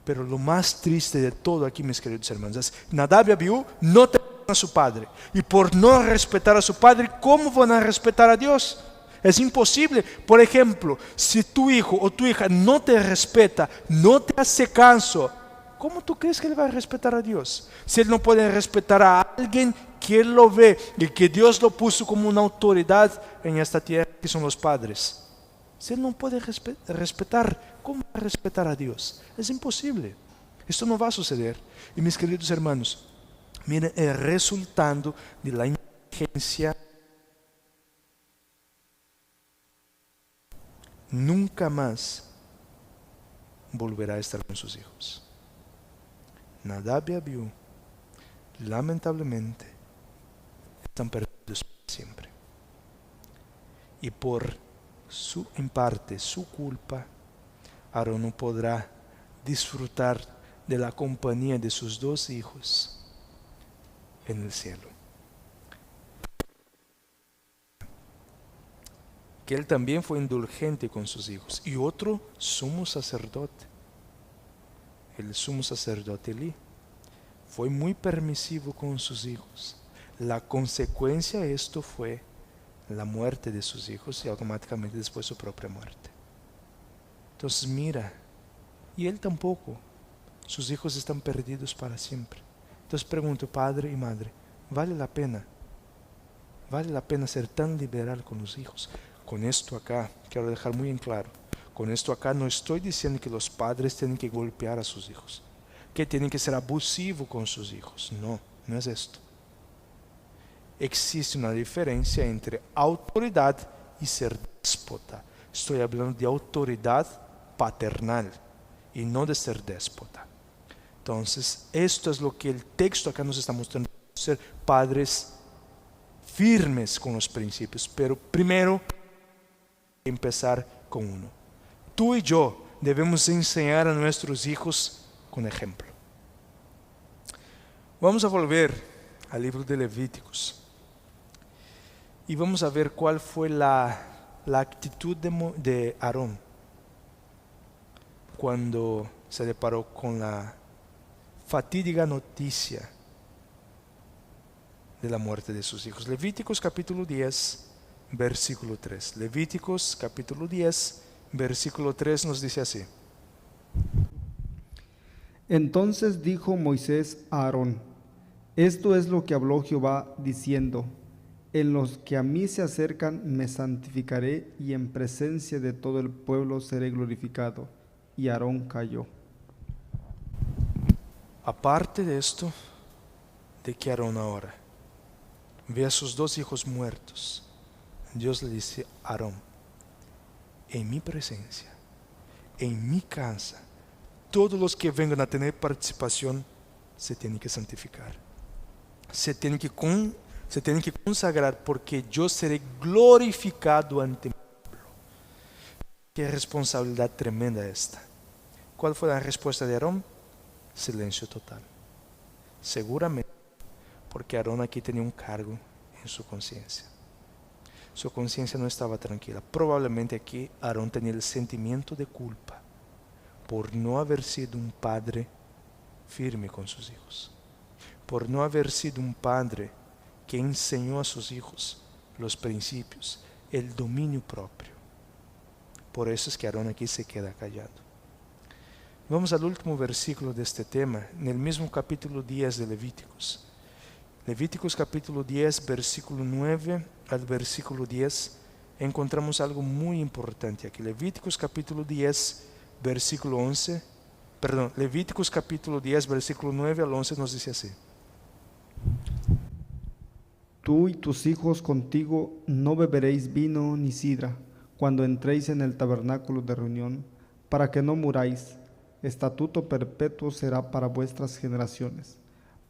Pero lo más triste de todo aquí, mis queridos hermanos, es Nadab y Abiú no tenían a su padre. Y por no respetar a su padre, ¿cómo van a respetar a Dios? Es imposible. Por ejemplo, si tu hijo o tu hija no te respeta, no te hace caso, ¿cómo tú crees que él va a respetar a Dios? Si él no puede respetar a alguien que él lo ve y que Dios lo puso como una autoridad en esta tierra, que son los padres. Si él no puede respetar, ¿cómo va a respetar a Dios? Es imposible. Esto no va a suceder. Y mis queridos hermanos, miren el resultado de la inteligencia. Nunca más volverá a estar con sus hijos. Nadab y Abiú, lamentablemente, están perdidos para siempre. Y en parte su culpa, Aarón no podrá disfrutar de la compañía de sus dos hijos en el cielo. Que él también fue indulgente con sus hijos. Y otro sumo sacerdote, el sumo sacerdote Elí, fue muy permisivo con sus hijos. La consecuencia de esto fue la muerte de sus hijos y automáticamente después su propia muerte. Entonces mira, y él tampoco, sus hijos están perdidos para siempre. Entonces pregunto, padre y madre, ¿vale la pena? ¿Vale la pena ser tan liberal con los hijos? Con esto acá, quiero dejar muy en claro, con esto acá no estoy diciendo que los padres tienen que golpear a sus hijos, que tienen que ser abusivos con sus hijos. No, no es esto. Existe una diferencia entre autoridad y ser déspota. Estoy hablando de autoridad paternal y no de ser déspota. Entonces, esto es lo que el texto acá nos está mostrando, ser padres firmes con los principios, pero primero empezar con uno. Tú y yo debemos enseñar a nuestros hijos con ejemplo. Vamos a volver al libro de Levíticos y vamos a ver cuál fue la actitud de Aarón cuando se deparó con la fatídica noticia de la muerte de sus hijos. Levíticos capítulo 10, versículo 3. Levíticos capítulo 10, versículo 3 nos dice así. Entonces dijo Moisés a Aarón: esto es lo que habló Jehová diciendo: en los que a mí se acercan me santificaré, y en presencia de todo el pueblo seré glorificado. Y Aarón calló. Aparte de esto, de que Aarón ahora ve a sus dos hijos muertos, Dios le dice a Aarón: en mi presencia, en mi casa, todos los que vengan a tener participación se tienen que santificar. Se tienen que consagrar, porque yo seré glorificado ante mi pueblo. Qué responsabilidad tremenda esta. ¿Cuál fue la respuesta de Aarón? Silencio total. Seguramente porque Aarón aquí tenía un cargo en su conciencia. Su conciencia no estaba tranquila. Probablemente aquí Aarón tenía el sentimiento de culpa por no haber sido un padre firme con sus hijos, por no haber sido un padre que enseñó a sus hijos los principios, el dominio propio. Por eso es que Aarón aquí se queda callado. Vamos al último versículo de este tema, en el mismo capítulo 10 de Levíticos. Levíticos capítulo 10, versículo 9 al versículo 10, encontramos algo muy importante aquí. Levíticos capítulo 10, versículo 11, perdón, Levíticos capítulo 10, versículo 9 al 11 nos dice así. Tú y tus hijos contigo no beberéis vino ni sidra cuando entréis en el tabernáculo de reunión, para que no muráis. Estatuto perpetuo será para vuestras generaciones,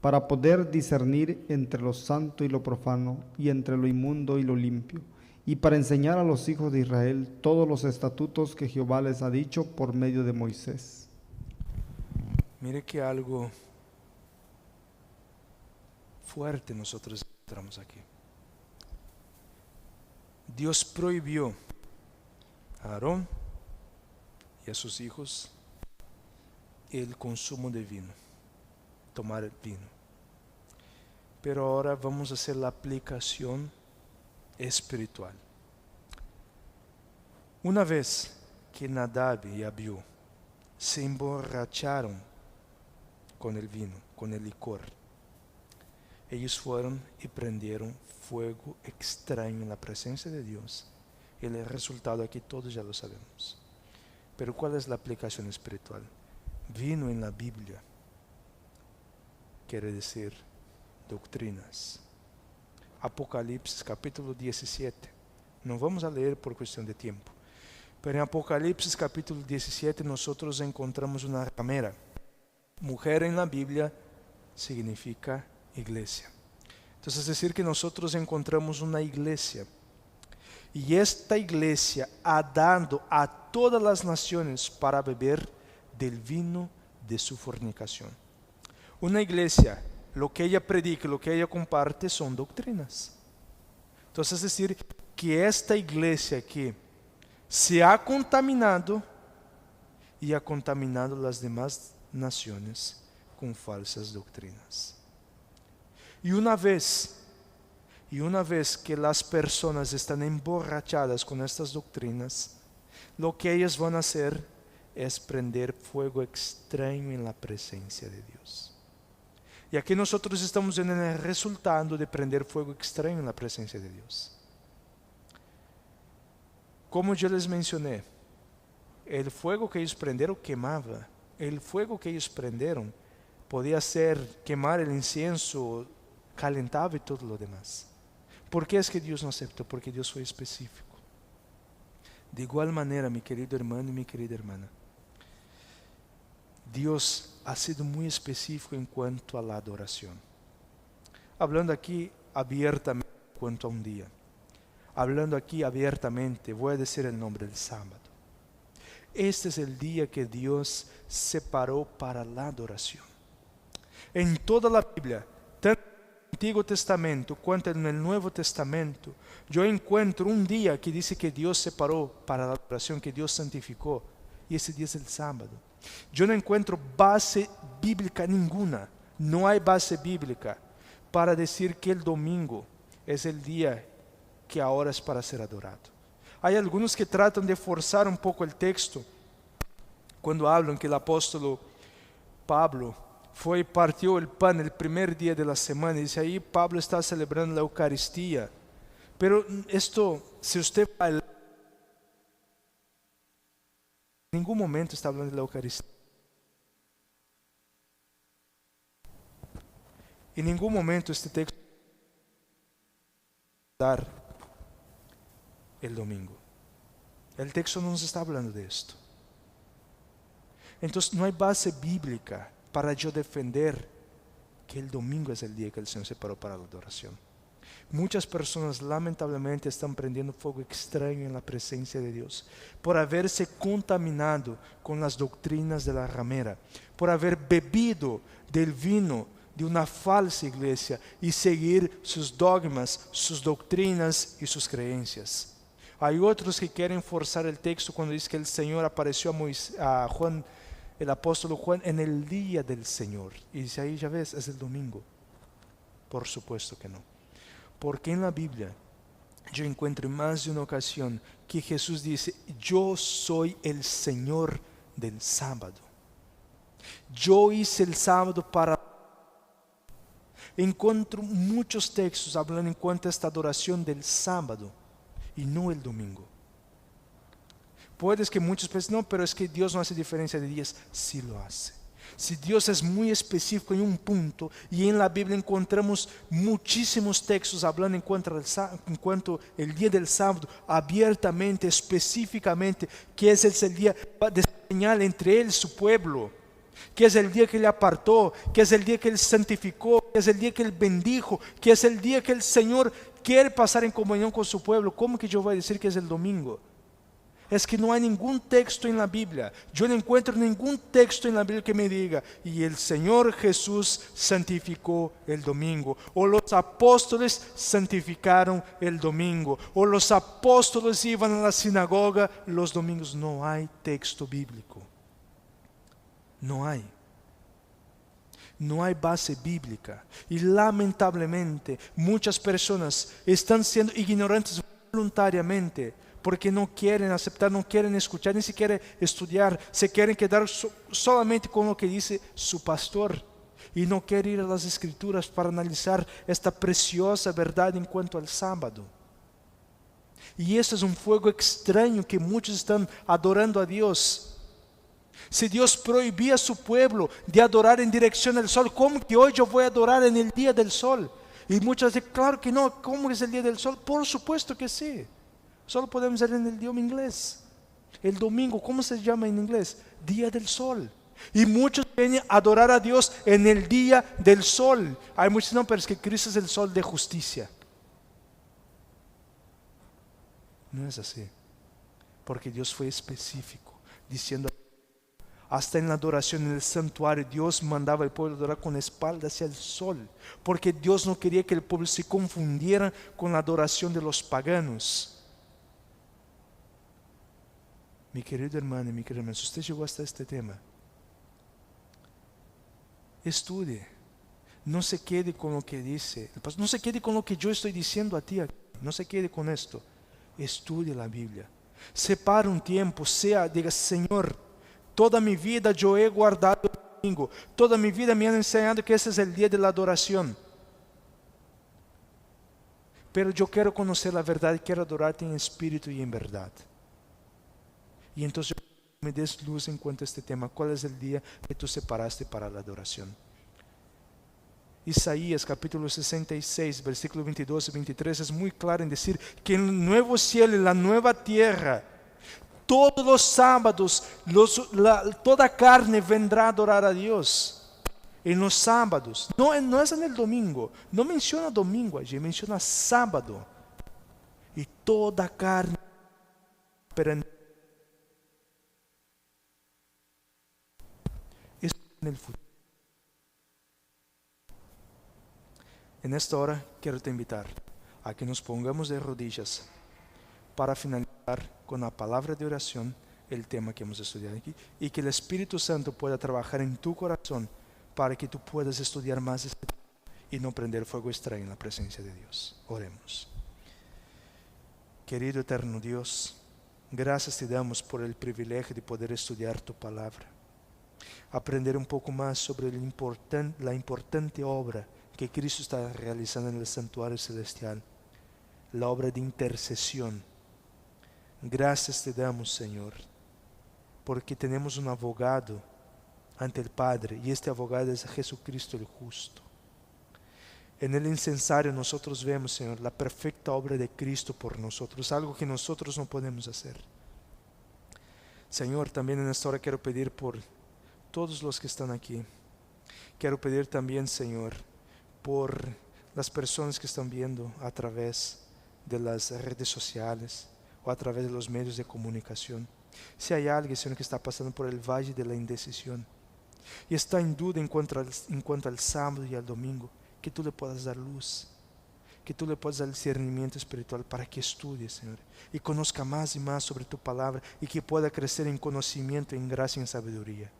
para poder discernir entre lo santo y lo profano, y entre lo inmundo y lo limpio, y para enseñar a los hijos de Israel todos los estatutos que Jehová les ha dicho por medio de Moisés. Mire que algo fuerte nosotros encontramos aquí. Dios prohibió a Aarón y a sus hijos el consumo de vino, tomar el vino. Pero ahora vamos a hacer la aplicación espiritual. Una vez que Nadab y Abiú se emborracharon con el vino, con el licor, ellos fueron y prendieron fuego extraño en la presencia de Dios. El resultado aquí todos ya lo sabemos. Pero ¿cuál es la aplicación espiritual? Vino en la Biblia quiere decir doctrinas. Apocalipsis capítulo 17. No vamos a leer por cuestión de tiempo. Pero en Apocalipsis capítulo 17 nosotros encontramos una ramera. Mujer en la Biblia significa iglesia. Entonces es decir que nosotros encontramos una iglesia. Y esta iglesia ha dado a todas las naciones para beber del vino de su fornicación. Una iglesia, lo que ella predica, lo que ella comparte son doctrinas. Entonces es decir que esta iglesia aquí se ha contaminado y ha contaminado las demás naciones con falsas doctrinas. Y una vez que las personas están emborrachadas con estas doctrinas, lo que ellas van a hacer es prender fuego extraño en la presencia de Dios. Y aquí nosotros estamos en el resultado de prender fuego extraño en la presencia de Dios. Como yo les mencioné, el fuego que ellos prendieron quemaba. El fuego que ellos prendieron podía ser quemar el incienso, calentaba y todo lo demás. ¿Por qué es que Dios no aceptó? Porque Dios fue específico. De igual manera, mi querido hermano y mi querida hermana, Dios ha sido muy específico en cuanto a la adoración. Hablando aquí abiertamente en cuanto a un día. Hablando aquí abiertamente, voy a decir el nombre del sábado. Este es el día que Dios separó para la adoración. En toda la Biblia, tanto en el Antiguo Testamento cuanto en el Nuevo Testamento, yo encuentro un día que dice que Dios separó para la adoración, que Dios santificó, y ese día es el sábado. Yo no encuentro base bíblica ninguna, no hay base bíblica para decir que el domingo es el día que ahora es para ser adorado. Hay algunos que tratan de forzar un poco el texto cuando hablan que el apóstol Pablo fue y partió el pan el primer día de la semana, y dice ahí Pablo está celebrando la Eucaristía. Pero esto, si usted en ningún momento está hablando de la Eucaristía. En ningún momento este texto dar el domingo. El texto no nos está hablando de esto. Entonces no hay base bíblica para yo defender que el domingo es el día que el Señor separó para la adoración. Muchas personas lamentablemente están prendiendo fuego extraño en la presencia de Dios por haberse contaminado con las doctrinas de la ramera, por haber bebido del vino de una falsa iglesia y seguir sus dogmas, sus doctrinas y sus creencias. Hay otros que quieren forzar el texto cuando dice que el Señor apareció a Juan, el apóstol Juan, en el día del Señor. Y dice ahí, ya ves, es el domingo. Por supuesto que no. Porque en la Biblia yo encuentro en más de una ocasión que Jesús dice, yo soy el Señor del sábado. Yo hice el sábado para... Encuentro muchos textos hablando en cuanto a esta adoración del sábado y no el domingo. Puedes que muchos piensen, no, pero es que Dios no hace diferencia de días. Sí lo hace. Si Dios es muy específico en un punto, y en la Biblia encontramos muchísimos textos hablando en cuanto el día del sábado, abiertamente, específicamente, que es el día de señal entre Él y su pueblo, que es el día que Él apartó, que es el día que Él santificó, que es el día que Él bendijo, que es el día que el Señor quiere pasar en comunión con su pueblo. ¿Cómo que yo voy a decir que es el domingo? Es que no hay ningún texto en la Biblia, yo no encuentro ningún texto en la Biblia que me diga, y el Señor Jesús santificó el domingo, o los apóstoles santificaron el domingo, o los apóstoles iban a la sinagoga los domingos. No hay texto bíblico, no hay. No hay base bíblica, y lamentablemente muchas personas están siendo ignorantes voluntariamente, porque no quieren aceptar, no quieren escuchar, ni siquiera estudiar, se quieren quedar solamente con lo que dice su pastor y no quieren ir a las Escrituras para analizar esta preciosa verdad en cuanto al sábado. Y eso es un fuego extraño que muchos están adorando a Dios. Si Dios prohibía a su pueblo de adorar en dirección al sol, ¿cómo que hoy yo voy a adorar en el día del sol? Y muchos dicen, claro que no, ¿cómo es el día del sol? Por supuesto que sí. Solo podemos ver en el idioma inglés. El domingo, ¿cómo se llama en inglés? Día del sol. Y muchos vienen a adorar a Dios en el día del sol. Hay muchos, no, pero es que Cristo es el sol de justicia. No es así. Porque Dios fue específico, diciendo, hasta en la adoración en el santuario, Dios mandaba al pueblo adorar con la espalda hacia el sol. Porque Dios no quería que el pueblo se confundiera con la adoración de los paganos. Mi querido hermano y mi querida hermana, si usted llegó hasta este tema, estudie. No se quede con lo que dice, no se quede con lo que yo estoy diciendo a ti aquí. No se quede con esto. Estudie la Biblia. Separa un tiempo, diga, Señor, toda mi vida yo he guardado el domingo. Toda mi vida me han enseñado que ese es el día de la adoración. Pero yo quiero conocer la verdad y quiero adorarte en espíritu y en verdad. Y entonces me des luz en cuanto a este tema. ¿Cuál es el día que tú separaste para la adoración? Isaías capítulo 66, versículo 22 y 23 es muy claro en decir que en el nuevo cielo y la nueva tierra, todos los sábados, toda carne vendrá a adorar a Dios. En los sábados, no es en el domingo, no menciona domingo allí, menciona sábado. Y toda carne perante en el futuro. En esta hora quiero te invitar a que nos pongamos de rodillas para finalizar con la palabra de oración el tema que hemos estudiado aquí, y que el Espíritu Santo pueda trabajar en tu corazón para que tú puedas estudiar más este tema y no prender fuego extraño en la presencia de Dios. Oremos. Querido eterno Dios, gracias te damos por el privilegio de poder estudiar tu palabra, aprender un poco más sobre la importante obra que Cristo está realizando en el santuario celestial, la obra de intercesión. Gracias te damos, Señor, porque tenemos un abogado ante el Padre, y este abogado es Jesucristo el justo. En el incensario nosotros vemos, Señor, la perfecta obra de Cristo por nosotros, algo que nosotros no podemos hacer. Señor, también en esta hora quiero pedir por todos los que están aquí. Quiero pedir también, Señor, por las personas que están viendo a través de las redes sociales o a través de los medios de comunicación. Si hay alguien, Señor, que está pasando por el valle de la indecisión y está en duda en cuanto al sábado y al domingo, que tú le puedas dar luz, que tú le puedas dar discernimiento espiritual para que estudie, Señor, y conozca más y más sobre tu palabra y que pueda crecer en conocimiento, en gracia y en sabiduría.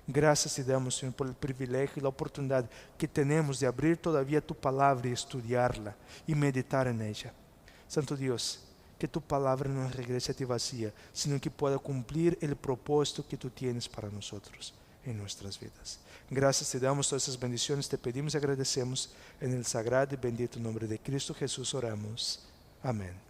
Gracias te damos, Señor, por el privilegio y la oportunidad que tenemos de abrir todavía tu palabra y estudiarla y meditar en ella. Santo Dios, que tu palabra no regrese a ti vacía, sino que pueda cumplir el propósito que tú tienes para nosotros en nuestras vidas. Gracias te damos, todas esas bendiciones te pedimos y agradecemos en el sagrado y bendito nombre de Cristo Jesús oramos. Amén.